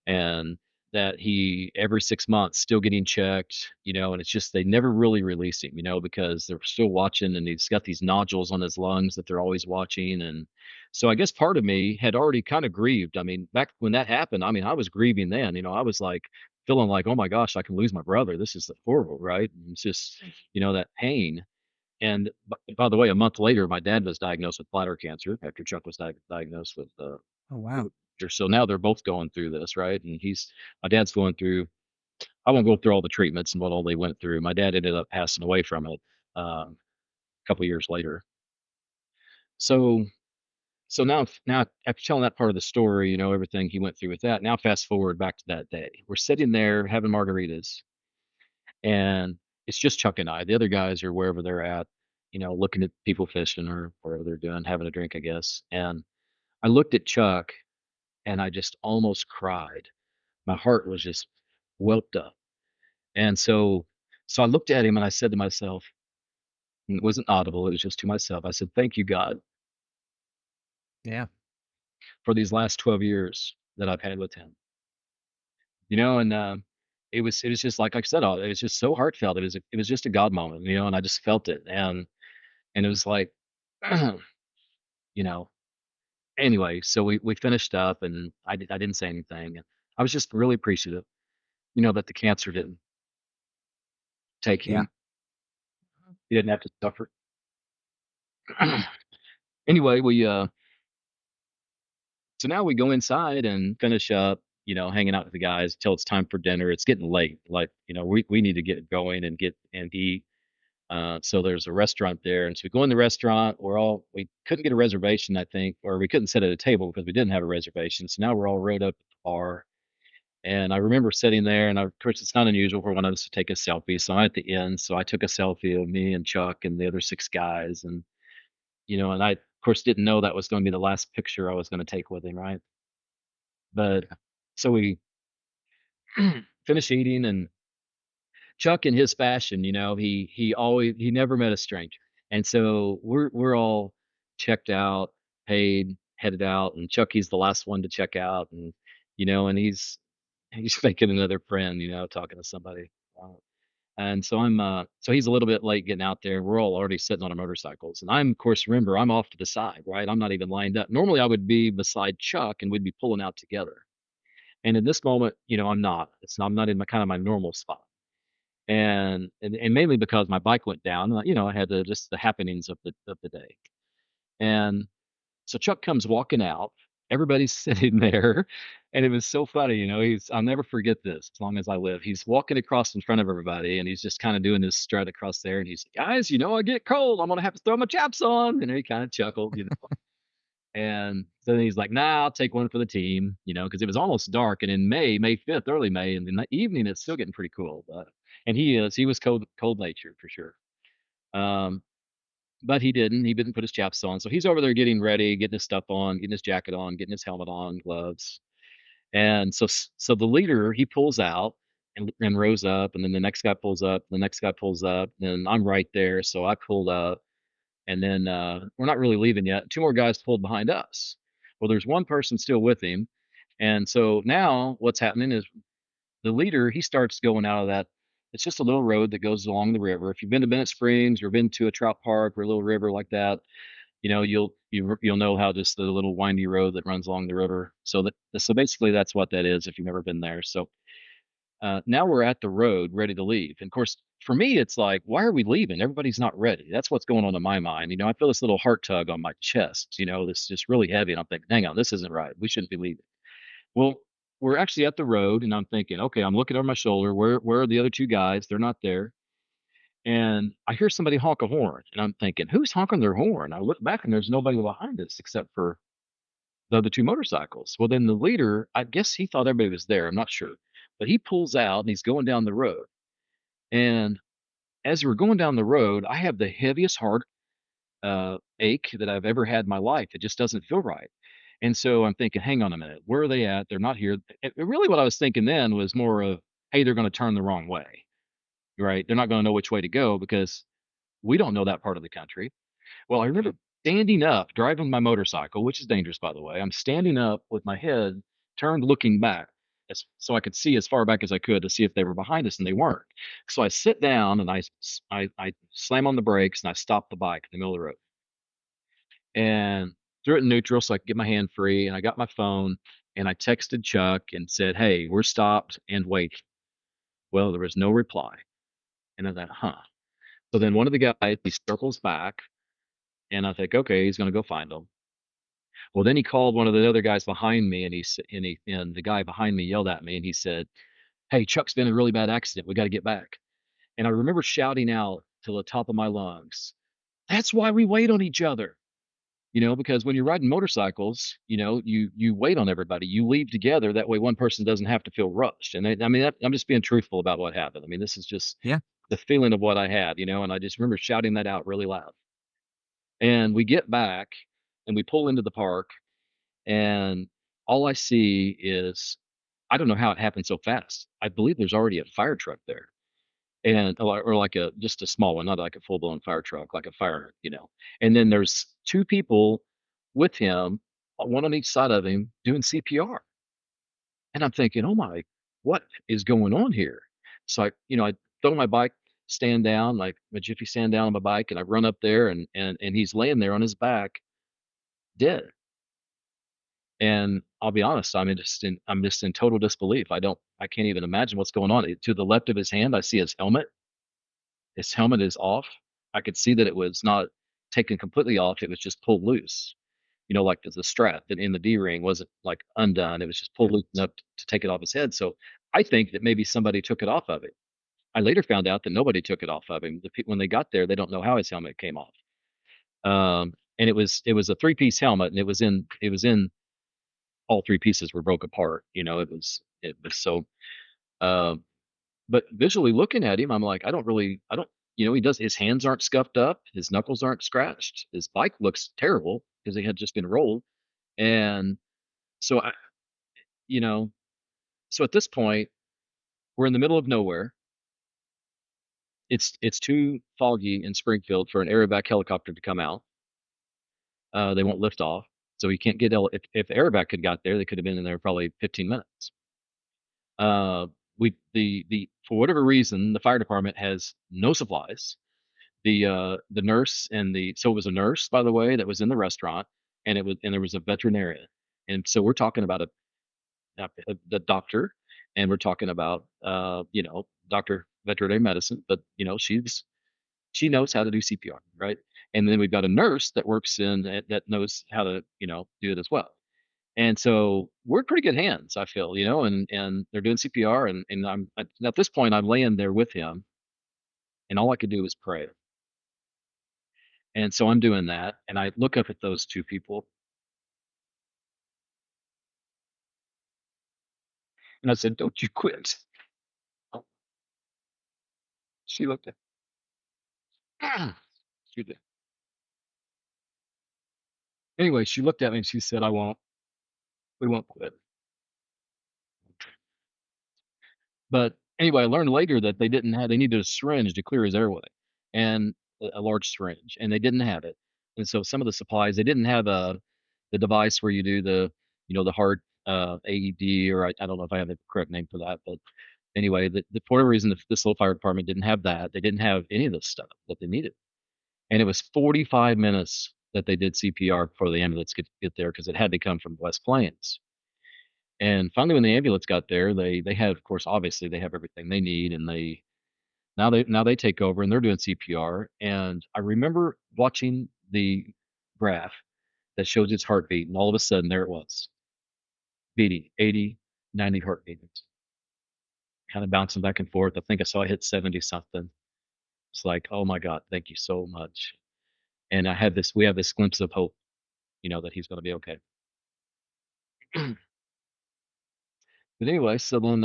and that he every 6 months still getting checked, and it's just they never really release him, because they're still watching, and he's got these nodules on his lungs that they're always watching. And so I guess part of me had already kind of grieved. I mean, back when that happened, I mean, I was grieving then, I was like feeling like, oh my gosh, I can lose my brother. This is horrible, right? And it's just, that pain. And by the way, a month later, my dad was diagnosed with bladder cancer after Chuck was diagnosed with Oh, wow. cancer. So now they're both going through this, right? And my dad's going through. I won't go through all the treatments and what all they went through. My dad ended up passing away from it a couple years later. So now after telling that part of the story, everything he went through with that. Now fast forward back to that day. We're sitting there having margaritas, and it's just Chuck and I. The other guys are wherever they're at, looking at people fishing or whatever they're doing, having a drink, I guess. And I looked at Chuck and I just almost cried. My heart was just welled up. And so I looked at him and I said to myself, and it wasn't audible, it was just to myself. I said, "Thank you, God, Yeah. for these last 12 years that I've had with him." And it was just like I said, it was just so heartfelt. It was just a God moment, and I just felt it. And it was like, you know, anyway, so we finished up, and I didn't say anything. And I was just really appreciative, that the cancer didn't take Yeah. him. He didn't have to suffer. Anyway, so now we go inside and finish up, hanging out with the guys till it's time for dinner. It's getting late. Like, we need to get going and get and eat. So there's a restaurant there. And so we go in the restaurant. We couldn't get a reservation, I think, or we couldn't sit at a table because we didn't have a reservation. So now we're all rowed up at the bar. And I remember sitting there, and of course, it's not unusual for one of us to take a selfie. So I'm at the end. So I took a selfie of me and Chuck and the other 6 guys. And I, of course, didn't know that was going to be the last picture I was going to take with him, right? But so we finished eating, and Chuck, in his fashion, he never met a stranger, and so we're all checked out, paid, headed out, and Chucky's the last one to check out, and and he's making another friend, talking to somebody. Uh, and so so he's a little bit late getting out there. We're all already sitting on our motorcycles, and I'm, of course, remember, I'm off to the side, right? I'm not even lined up. Normally, I would be beside Chuck, and we'd be pulling out together. And in this moment, I'm not. I'm not in my kind of my normal spot, and mainly because my bike went down. I had just the happenings of the day, and so Chuck comes walking out. Everybody's sitting there, and it was so funny. I'll never forget this as long as I live. He's walking across in front of everybody, and he's just kind of doing this strut across there. And he's, guys, I get cold. I'm gonna have to throw my chaps on. And he kind of chuckled. And then he's like, "Nah, I'll take one for the team." Because it was almost dark, and in May 5th, early May, in the evening, it's still getting pretty cool. But and he was cold natured for sure. Um, but he didn't put his chaps on. So he's over there getting ready, getting his stuff on, getting his jacket on, getting his helmet on, gloves. And so the leader, he pulls out and rows up, and then the next guy pulls up, the next guy pulls up, and I'm right there. So I pulled up, and then we're not really leaving yet. Two more guys pulled behind us. Well, there's one person still with him. And so now what's happening is the leader, he starts going out of that. It's just a little road that goes along the river. If you've been to Bennett Springs or been to a trout park or a little river like that, you'll know how just the little windy road that runs along the river. So basically that's what that is if you've never been there. So now we're at the road ready to leave. And of course, for me, it's like, why are we leaving? Everybody's not ready. That's what's going on in my mind. I feel this little heart tug on my chest, this just really heavy. And I'm thinking, hang on, this isn't right. We shouldn't be leaving. Well, we're actually at the road, and I'm thinking, okay, I'm looking over my shoulder. Where are the other two guys? They're not there. And I hear somebody honk a horn, and I'm thinking, who's honking their horn? I look back, and there's nobody behind us except for the other two motorcycles. Well, then the leader, I guess he thought everybody was there. I'm not sure. But he pulls out and he's going down the road. And as we're going down the road, I have the heaviest heart ache that I've ever had in my life. It just doesn't feel right. And so I'm thinking, hang on a minute, where are they at? They're not here. Really, what I was thinking then was more of, hey, they're going to turn the wrong way, right? They're not going to know which way to go because we don't know that part of the country. Well, I remember standing up, driving my motorcycle, which is dangerous, by the way. I'm standing up with my head turned, looking back, so I could see as far back as I could to see if they were behind us, and they weren't. So I sit down and I slam on the brakes and I stop the bike in the middle of the road and threw it in neutral so I could get my hand free. And I got my phone and I texted Chuck and said, "Hey, we're stopped and waiting." Well, there was no reply, and I thought, huh. So then one of the guys, he circles back, and I think, okay, he's going to go find them. Well, then he called one of the other guys behind me, and and the guy behind me yelled at me, and he said, "Hey, Chuck's been in a really bad accident. We got to get back." And I remember shouting out to the top of my lungs, "That's why we wait on each other." Because when you're riding motorcycles, you wait on everybody. You leave together. That way, one person doesn't have to feel rushed. And I mean, I'm just being truthful about what happened. I mean, this is just Yeah. the feeling of what I had, and I just remember shouting that out really loud. And we get back and we pull into the park, and all I see is, I don't know how it happened so fast. I believe there's already a fire truck there, and or like just a small one, not like a full blown fire truck, like a fire. And then there's two people with him, one on each side of him, doing CPR. And I'm thinking, oh my, what is going on here? So I throw my bike stand down, like my jiffy stand down on my bike, and I run up there, and he's laying there on his back, dead. And I'll be honest, I'm just in total disbelief. I can't even imagine what's going on. To the left of his hand, I see his helmet. His helmet is off. I could see that it was not taken completely off. It was just pulled loose. Like the strap that in the D ring wasn't like undone. It was just pulled loose enough to take it off his head. So I think that maybe somebody took it off of him. I later found out that nobody took it off of him. When they got there, they don't know how his helmet came off. And it was a three-piece helmet, and it was in all three pieces were broke apart. It was so. Um, but visually looking at him, I'm like, I don't. He does. His hands aren't scuffed up. His knuckles aren't scratched. His bike looks terrible because he had just been rolled. And so you know, so at this point, we're in the middle of nowhere. It's too foggy in Springfield for an aerovac helicopter to come out. They won't lift off. So you can't get if the airback had got there, they could have been in there probably 15 minutes. Uh, we the For whatever reason, the fire department has no supplies. The nurse and the so it was a nurse, by the way, that was in the restaurant, and there was a veterinarian, and so we're talking about the doctor, and we're talking about doctor veterinary medicine, but she knows how to do CPR, right? And then we've got a nurse that works that knows how to do it as well. And so we're in pretty good hands, I feel, and they're doing CPR, and at this point I'm laying there with him, and all I could do was pray. And so I'm doing that, and I look up at those two people, and I said, "Don't you quit." Oh, she looked at she did. Anyway, she looked at me and she said, "I won't. We won't quit." But anyway, I learned later that they needed a syringe to clear his airway, and a large syringe, and they didn't have it. And so some of the supplies they didn't have the device where you do the heart AED, or I don't know if I have the correct name for that, but anyway, for whatever reason, this little fire department didn't have that. They didn't have any of this stuff that they needed, and it was 45 minutes that they did CPR before the ambulance could get there because it had to come from West Plains. And finally, when the ambulance got there, they had, of course, obviously they have everything they need, and they take over and they're doing CPR. And I remember watching the graph that shows its heartbeat, and all of a sudden there it was, beating 80, 90 heartbeats, kind of bouncing back and forth. I think I saw it hit 70 something. It's like, oh my God, thank you so much. And we have this glimpse of hope, that he's going to be okay. But anyway, so then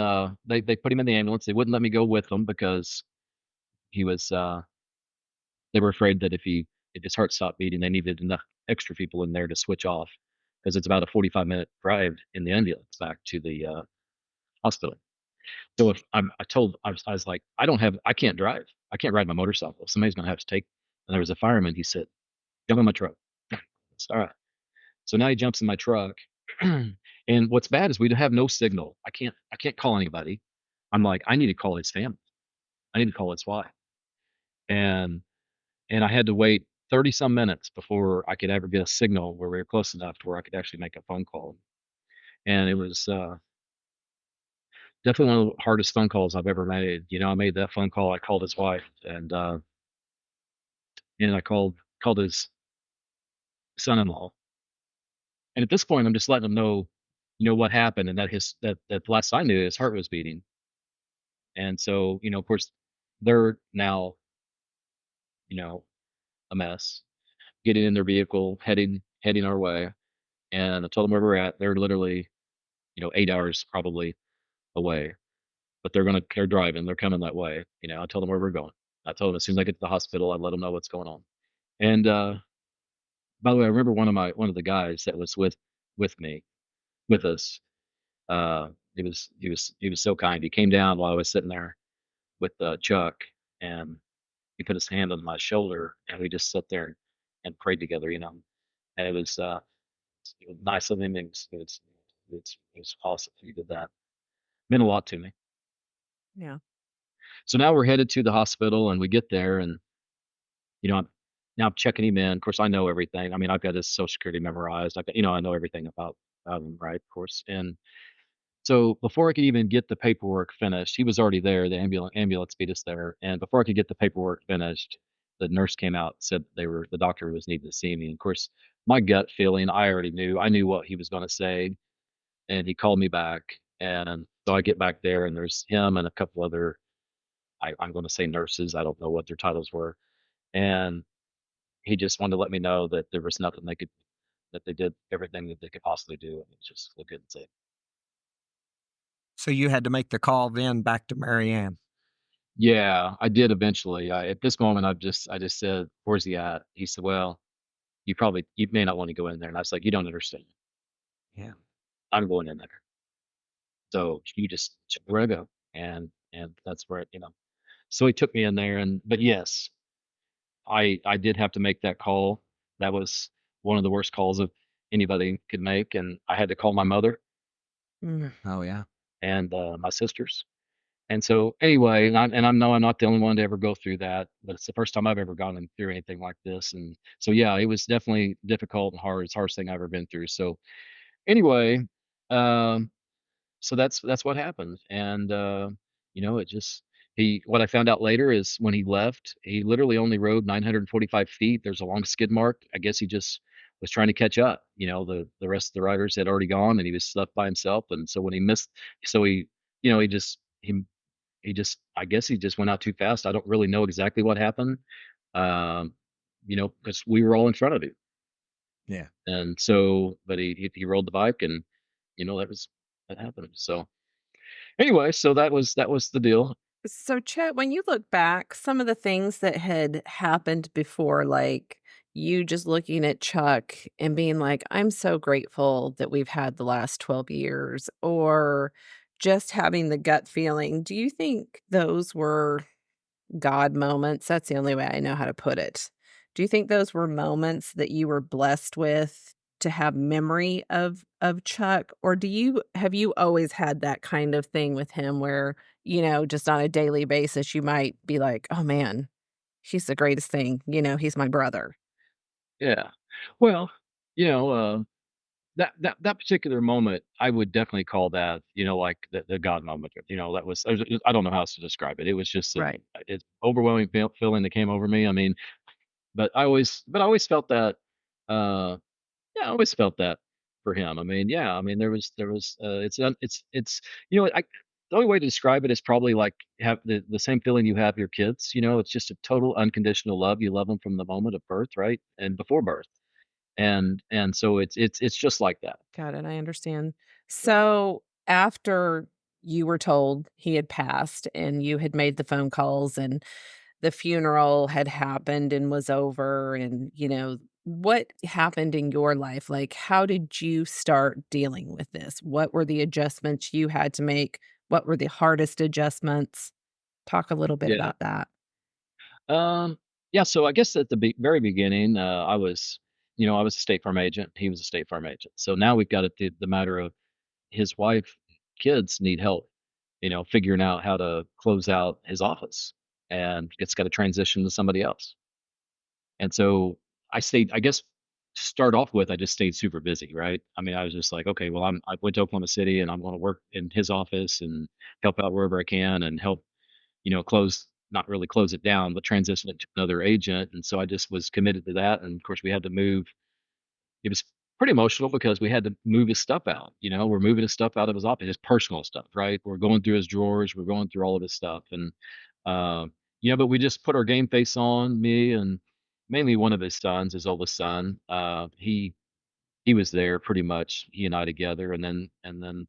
they put him in the ambulance. They wouldn't let me go with them because he was they were afraid that if his heart stopped beating, they needed enough extra people in there to switch off because it's about a 45-minute drive in the ambulance back to the hospital. So if I was like, I can't drive. I can't ride my motorcycle. Somebody's gonna have to take. And there was a fireman. He said, "Jump in my truck." It's all right. So now he jumps in my truck. And what's bad is we have no signal. I can't call anybody. I'm like, I need to call his family. I need to call his wife. And I had to wait 30 some minutes before I could ever get a signal where we were close enough to where I could actually make a phone call. And it was definitely one of the hardest phone calls I've ever made. I made that phone call. I called his wife, and I called his son-in-law. And at this point, I'm just letting him know, what happened, and that last I knew, his heart was beating. And so, of course, they're now, you know, a mess, getting in their vehicle, heading our way. And I told them where we're at. They're literally, 8 hours probably away, but they're driving. They're coming that way. I told them where we're going. I told them as soon as I get to the hospital, I'd let them know what's going on. And by the way, I remember one of the guys that was with me with us. He was so kind. He came down while I was sitting there with Chuck, and he put his hand on my shoulder, and we just sat there and prayed together. And it was nice of him. It was awesome. He did that. Meant a lot to me. Yeah. So now we're headed to the hospital, and we get there, and I'm now checking him in. Of course, I know everything. I mean, I've got his social security memorized. I know everything about him, right? Of course. And so before I could even get the paperwork finished, he was already there. The ambulance beat us there, and before I could get the paperwork finished, the nurse came out, said the doctor was needing to see me. And of course, my gut feeling, I already knew. I knew what he was going to say, and he called me back. And so I get back there, and there's him and a couple other, I'm going to say nurses. I don't know what their titles were, and he just wanted to let me know that there was nothing that they did everything that they could possibly do, and it's just look good and say, So you had to make the call then back to Marianne. yeah, I did eventually. At this moment, I just said, "Where's he at?" He said, "Well, you may not want to go in there." And I was like, "You don't understand. Yeah. I'm going in there. So you just check where I go." And that's where. So he took me in there, but yes, I did have to make that call. That was one of the worst calls of anybody could make, and I had to call my mother Mm. Oh, yeah. and my sisters. And so anyway, and I know I'm not the only one to ever go through that, but it's the first time I've ever gone through anything like this. And so yeah, it was definitely difficult and hard. It's the hardest thing I've ever been through. So anyway, um, so that's what happened. And it just he what I found out later is when he left, he literally only rode 945 feet. There's a long skid mark. I guess he just was trying to catch up. The rest of the riders had already gone and he was left by himself. And so when he missed, so he just I guess he just went out too fast. I don't really know exactly what happened. Um, because we were all in front of him. Yeah. And so but he rolled the bike and that happened. So anyway, so that was the deal. So, Chet, when you look back, some of the things that had happened before, like you just looking at Chuck and being like, I'm so grateful that we've had the last 12 years, or just having the gut feeling, do you think those were God moments? That's the only way I know how to put it. Do you think those were moments that you were blessed with to have memory of Chuck? Or have you always had that kind of thing with him where, just on a daily basis, you might be like, "Oh, man, he's the greatest thing, he's my brother." Yeah. Well, you know, that particular moment, I would definitely call that, like the God moment. I don't know how else to describe it. It was just Right. it's overwhelming feeling that came over me. I mean, but I always felt that. Uh, Yeah, I always felt that for him. I mean, yeah, I mean, there was, it's, the only way to describe it is probably like have the same feeling you have your kids. It's just a total unconditional love. You love them from the moment of birth, right, and before birth, and so it's just like that. Got it, I understand. So, after you were told he had passed and you had made the phone calls and the funeral had happened and was over and, what happened in your life? Like, how did you start dealing with this? What were the adjustments you had to make? What were the hardest adjustments? Talk a little bit Yeah. about that. Yeah. So I guess at the very beginning, I was a State Farm agent. He was a State Farm agent. So now we've got the matter of his wife, kids need help, figuring out how to close out his office, and it's got to transition to somebody else. And so I guess to start off with, I just stayed super busy, right? I mean, I was just like, okay, well, I went to Oklahoma City and I'm going to work in his office and help out wherever I can and help, not really close it down, but transition it to another agent. And so I just was committed to that. And of course, we had to move. It was pretty emotional because we had to move his stuff out. We're moving his stuff out of his office, his personal stuff, right? We're going through his drawers, we're going through all of his stuff, and uh, but we just put our game face on, me and mainly one of his sons, his oldest son. He was there pretty much, he and I together, and then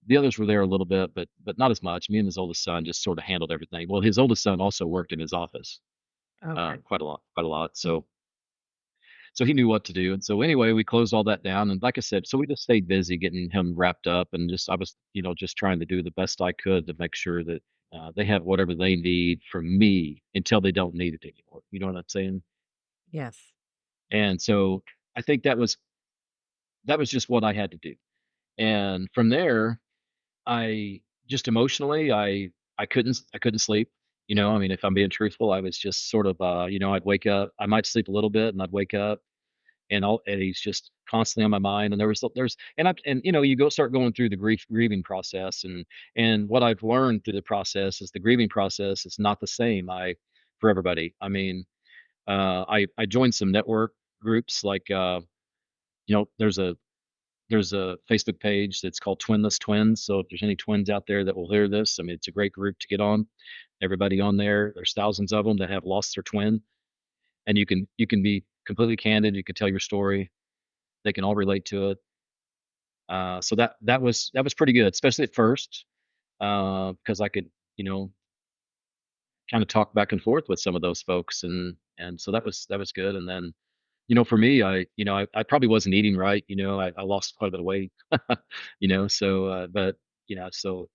the others were there a little bit, but not as much. Me and his oldest son just sort of handled everything. Well, his oldest son also worked in his office Okay. quite a lot, quite a lot. So he knew what to do. And so anyway, we closed all that down. And like I said, so we just stayed busy getting him wrapped up, and I was, just trying to do the best I could to make sure that they have whatever they need from me until they don't need it anymore. You know what I'm saying? Yes. And so I think that was just what I had to do. And from there, I just emotionally, I couldn't sleep. I mean, if I'm being truthful, I was just sort of, I'd wake up, I might sleep a little bit, and I'd wake up, and he's just constantly on my mind. And you start going through the grieving process, and what I've learned through the process is the grieving process is not the same I for everybody. I mean, I joined some network groups, like there's a Facebook page that's called Twinless Twins. So if there's any twins out there that will hear this, I mean, it's a great group to get on. Everybody on there's thousands of them that have lost their twin, and you can be completely candid. You can tell your story. They can all relate to it. So that was pretty good, especially at first, because I could, kind of talk back and forth with some of those folks, and so that was good. And then, for me, I probably wasn't eating right. I lost quite a bit of weight, but so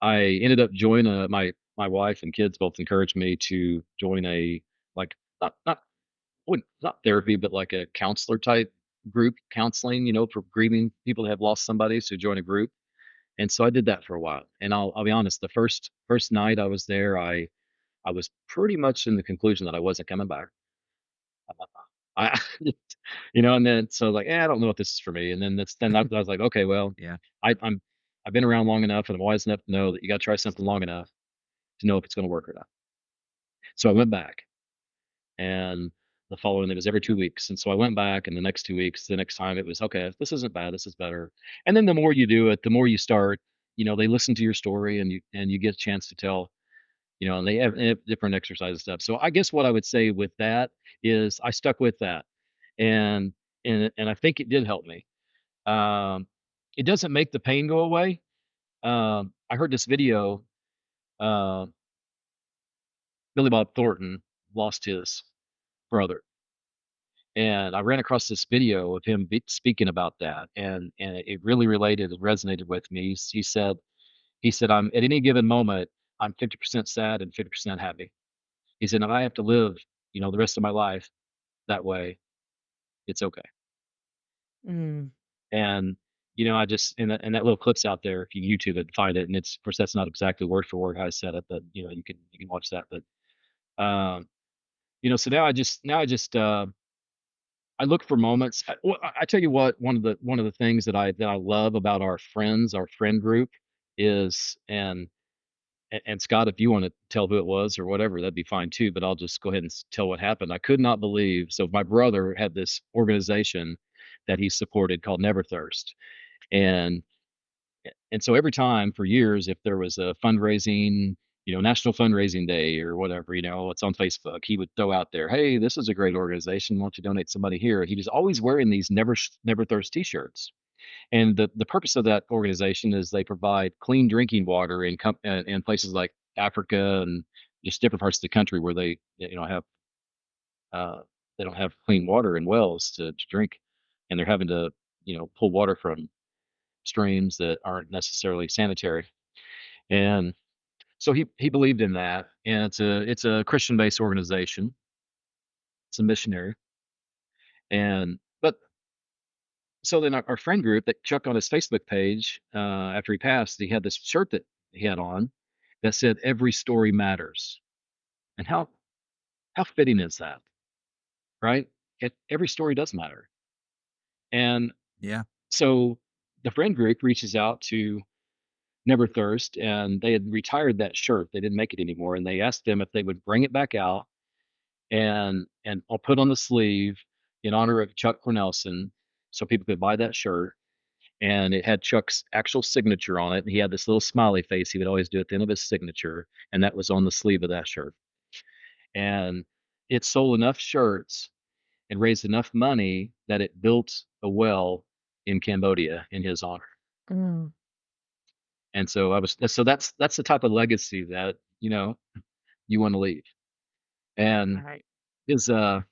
I ended up joining my wife and kids both encouraged me to join a, like, not therapy, but like a counselor type. group counseling, for grieving people that have lost somebody, so join a group. And so I did that for a while. And I'll be honest, the first night I was there, I was pretty much in the conclusion that I wasn't coming back. I and then so like, I don't know if this is for me. And then I was like, okay, well, Yeah. I'm I've been around long enough and I'm wise enough to know that you got to try something long enough to know if it's going to work or not. So I went back, and the following, it was every 2 weeks. And so I went back, and the next 2 weeks, the next time, it was okay. This isn't bad. This is better. And then the more you do it, the more you start. They listen to your story, and you get a chance to tell. And they have different exercise stuff. So I guess what I would say with that is I stuck with that, and and I think it did help me. Um, it doesn't make the pain go away. I heard this video. Uh, Billy Bob Thornton lost his brother, and I ran across this video of him speaking about that, and it really related and resonated with me. He said, I'm at any given moment, I'm 50% sad and 50% happy. He said, if I have to live, the rest of my life that way, it's okay. Mm. And I just and that little clip's out there if you YouTube it and find it. And it's, of course, that's not exactly word for word how I said it, but you can watch that. But so now I just I look for moments. I tell you what, one of the things that I love about our friends, our friend group, is, and Scott, if you want to tell who it was or whatever, that'd be fine too. But I'll just go ahead and tell what happened. I could not believe. So my brother had this organization that he supported called Never Thirst, and so every time for years, if there was a fundraising, National Fundraising Day or whatever, it's on Facebook, he would throw out there, "Hey, this is a great organization. Why don't you donate somebody here?" He was always wearing these Never Thirst T-shirts, and the purpose of that organization is they provide clean drinking water in places like Africa and just different parts of the country where have uh, they don't have clean water in wells to drink, and they're having to pull water from streams that aren't necessarily sanitary. And so he believed in that, and it's a Christian based organization. It's a missionary, and but so then our friend group that Chuck on his Facebook page, after he passed, he had this shirt that he had on that said "Every story matters," and how fitting is that, right? Every story does matter, and Yeah. so the friend group reaches out to Never Thirst, and they had retired that shirt. They didn't make it anymore, and they asked them if they would bring it back out, and I'll put on the sleeve in honor of Chuck Cornelson, so people could buy that shirt. And it had Chuck's actual signature on it. And he had this little smiley face he would always do at the end of his signature, and that was on the sleeve of that shirt. And it sold enough shirts and raised enough money that it built a well in Cambodia in his honor. Mm. And so that's the type of legacy that you want to leave. And Right. his I'll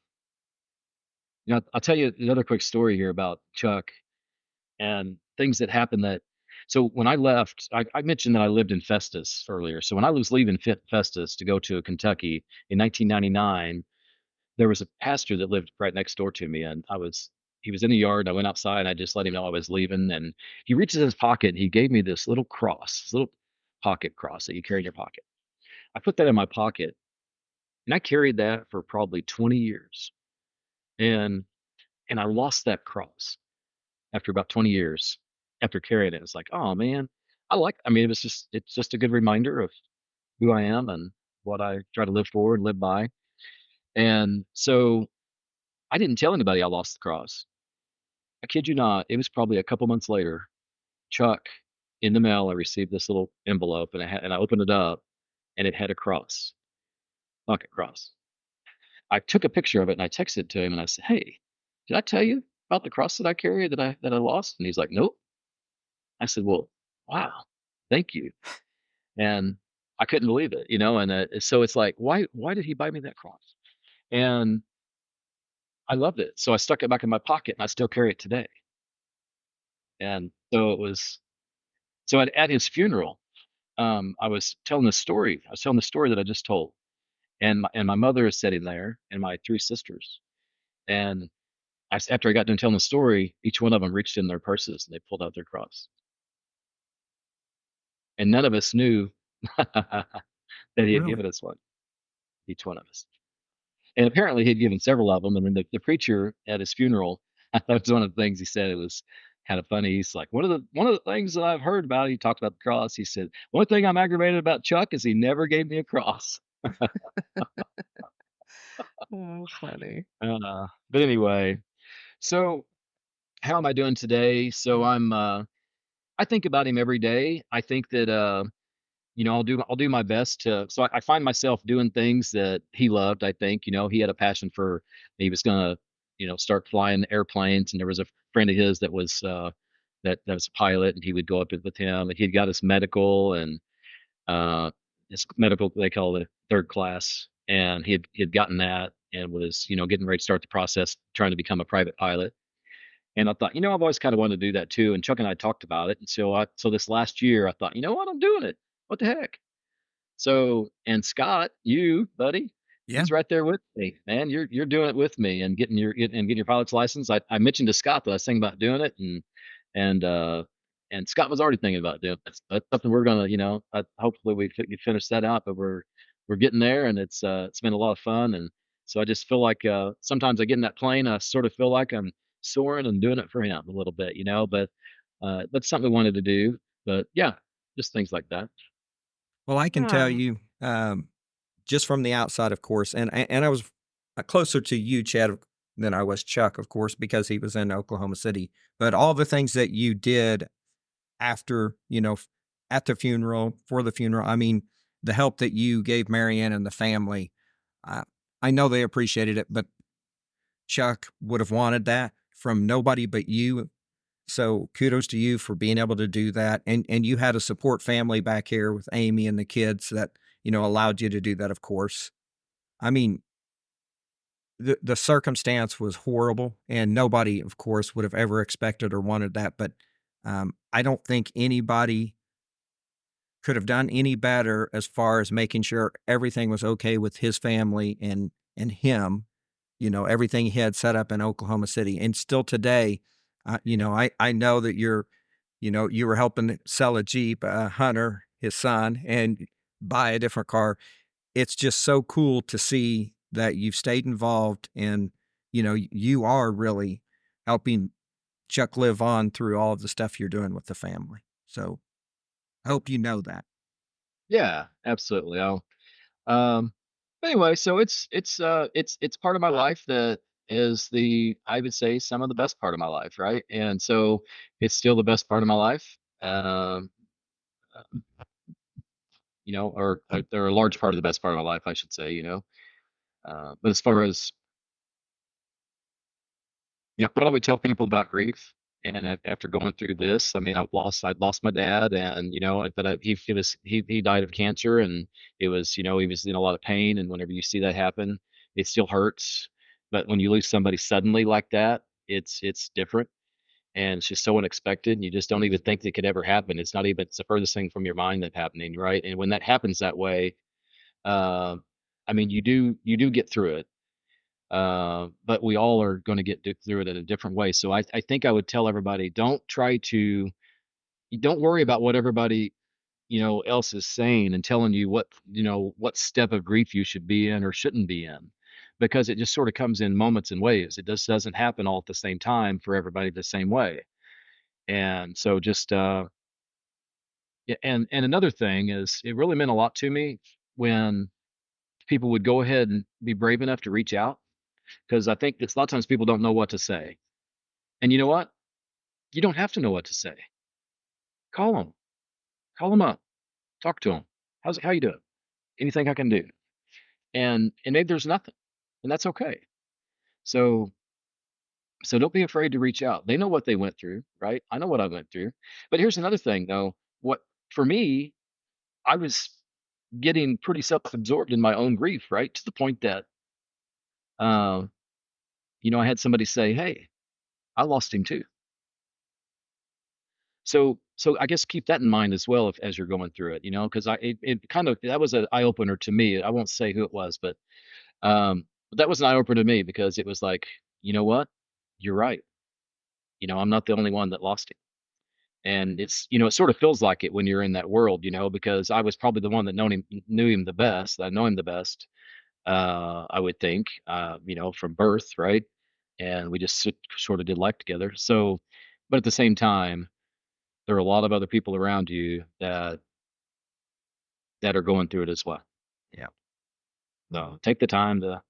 tell you another quick story here about Chuck and things that happened that. So when I left, I mentioned that I lived in Festus earlier. So when I was leaving Festus to go to Kentucky in 1999, there was a pastor that lived right next door to me, and he was in the yard. I went outside, and I just let him know I was leaving, and he reaches in his pocket and he gave me this little cross, this little pocket cross that you carry in your pocket. I put that in my pocket, and I carried that for probably 20 years, and I lost that cross after about 20 years after carrying it. It's like, oh man, I mean, it's just a good reminder of who I am and what I try to live for and live by. And so I didn't tell anybody I lost the cross. I kid you not. It was probably a couple months later. Chuck, in the mail, I received this little envelope, and I opened it up, and it had a cross, pocket cross. I took a picture of it and I texted it to him and I said, "Hey, did I tell you about the cross that I carry that I lost?" And he's like, "Nope." I said, "Well, wow, thank you." And I couldn't believe it, And so it's like, why did he buy me that cross? And I loved it, so I stuck it back in my pocket, and I still carry it today. And so it was so at his funeral, I was telling the story. I was telling the story that I just told, and my mother is sitting there, and my three sisters, and after I got done telling the story, each one of them reached in their purses and they pulled out their cross, and none of us knew that he had Really? given us one, each one of us. And apparently he'd given several of them. And then the preacher at his funeral, that was one of the things he said. It was kind of funny. He's like, one of the things that I've heard about, he talked about the cross. He said, one thing I'm aggravated about Chuck is he never gave me a cross. Oh, funny. But anyway, so how am I doing today? So I think about him every day. I think that I'll do my best to. So I find myself doing things that he loved. I think he had a passion for. He was gonna start flying airplanes, and there was a friend of his that was that was a pilot, and he would go up with him. And he'd got his medical and his medical they call it third class, and he had gotten that and was getting ready to start the process trying to become a private pilot. And I thought, I've always kind of wanted to do that too. And Chuck and I talked about it. And so this last year, I thought, you know what, I'm doing it. What the heck? So, and Scott, you buddy, Yeah. he's right there with me, man. You're doing it with me and getting your pilot's license. I mentioned to Scott that I was thinking about doing it, and uh and Scott was already thinking about doing it. That's something we're gonna, hopefully we finish that out, but we're getting there, and it's been a lot of fun. And so I just feel like sometimes I get in that plane, I sort of feel like I'm soaring and doing it for him a little bit, but that's something we wanted to do. But yeah, just things like that. Well, I can tell Oh, you, just from the outside, of course, and I was closer to you, Chad, than I was Chuck, of course, because he was in Oklahoma City. But all the things that you did after, at the funeral, for the funeral, I mean, the help that you gave Marianne and the family, I, I know they appreciated it, but Chuck would have wanted that from nobody but you. So kudos to you for being able to do that. And you had a support family back here with Amy and the kids that, allowed you to do that, of course. I mean, the circumstance was horrible and nobody, of course, would have ever expected or wanted that. But I don't think anybody could have done any better as far as making sure everything was okay with his family and him, everything he had set up in Oklahoma City. And still today, I know that you were helping sell a Jeep, Hunter, his son, and buy a different car. It's just so cool to see that you've stayed involved and, you are really helping Chuck live on through all of the stuff you're doing with the family. So I hope you know that. Yeah, absolutely. Um, anyway, so it's part of my life that is I would say some of the best part of my life, right? And so it's still the best part of my life. Or they're a large part of the best part of my life, I should say. But as far as what I would tell people about grief, and after going through this, I mean, I'd lost my dad, and he died of cancer, and he was in a lot of pain, and whenever you see that happen, it still hurts. But when you lose somebody suddenly like that, it's different, and it's just so unexpected, and you just don't even think that could ever happen. It's the furthest thing from your mind that happening, right? And when that happens that way, uh, I mean, you do get through it, but we all are going to through it in a different way. So I think I would tell everybody, don't worry about what everybody else is saying and telling you what step of grief you should be in or shouldn't be in, because it just sort of comes in moments and waves. It just doesn't happen all at the same time for everybody the same way. And so just yeah, and another thing is, it really meant a lot to me when people would go ahead and be brave enough to reach out, because I think it's a lot of times people don't know what to say. And you know what? You don't have to know what to say. Call them. Call them up. Talk to them. How you doing? Anything I can do? And maybe there's nothing, and that's okay. So so don't be afraid to reach out. They know what they went through, right? I know what I went through. But here's another thing, though. What For me, I was getting pretty self-absorbed in my own grief, right? To the point that, uh, I had somebody say, "Hey, I lost him too." So I guess keep that in mind as well, as you're going through it, because it kind of that was an eye opener to me. I won't say who it was, but that was an eye opener to me, because it was like, you know what? you're right. I'm not the only one that lost him. And it sort of feels like it when you're in that world, because I was probably the one that knew him the best. I know him the best, I would think, from birth, right? And we just sort of did life together. So, but at the same time, there are a lot of other people around you that are going through it as well. Yeah. So take the time to,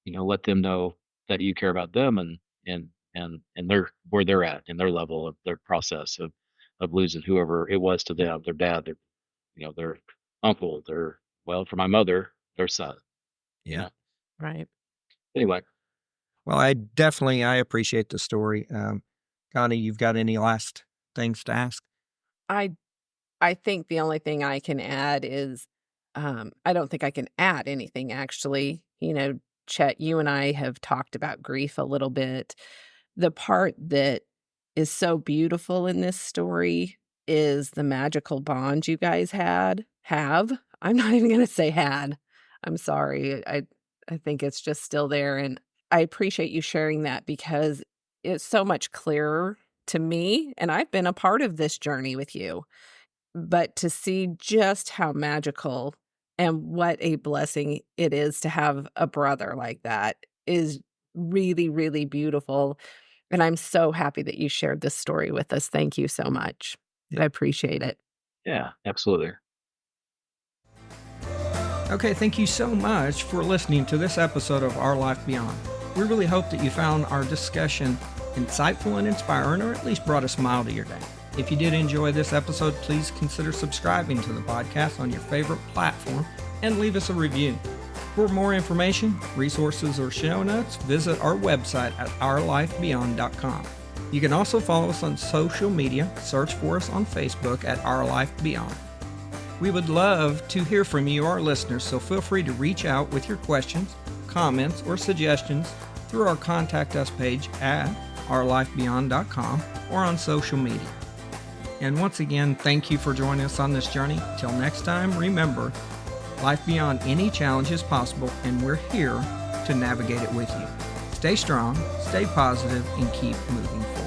let them know that you care about them and they're where they're at in their level of their process of losing whoever it was to them, their dad, their uncle, for my mother, their son, you Yeah. know. Right. Anyway, Well, I appreciate the story. Connie, you've got any last things to ask? I I think the only thing I can add is, I don't think I can add anything actually. Chet, you and I have talked about grief a little bit. The part that is so beautiful in this story is the magical bond you guys have. I'm not even gonna say had. I'm sorry. I think it's just still there, and I appreciate you sharing that because it's so much clearer to me, and I've been a part of this journey with you. But to see just how magical and what a blessing it is to have a brother like that is really, really beautiful, and I'm so happy that you shared this story with us. Thank you so much. Yeah. I appreciate it. yeah, absolutely. Okay, thank you so much for listening to this episode of Our Life Beyond. We really hope that you found our discussion insightful and inspiring, or at least brought a smile to your day. If you did enjoy this episode, please consider subscribing to the podcast on your favorite platform and leave us a review. For more information, resources, or show notes, visit our website at ourlifebeyond.com. You can also follow us on social media. Search for us on Facebook at Our Life Beyond. We would love to hear from you, our listeners, so feel free to reach out with your questions, comments, or suggestions through our Contact Us page at ourlifebeyond.com or on social media. And once again, thank you for joining us on this journey. Till next time, remember, life beyond any challenge is possible, and we're here to navigate it with you. Stay strong, stay positive, and keep moving forward.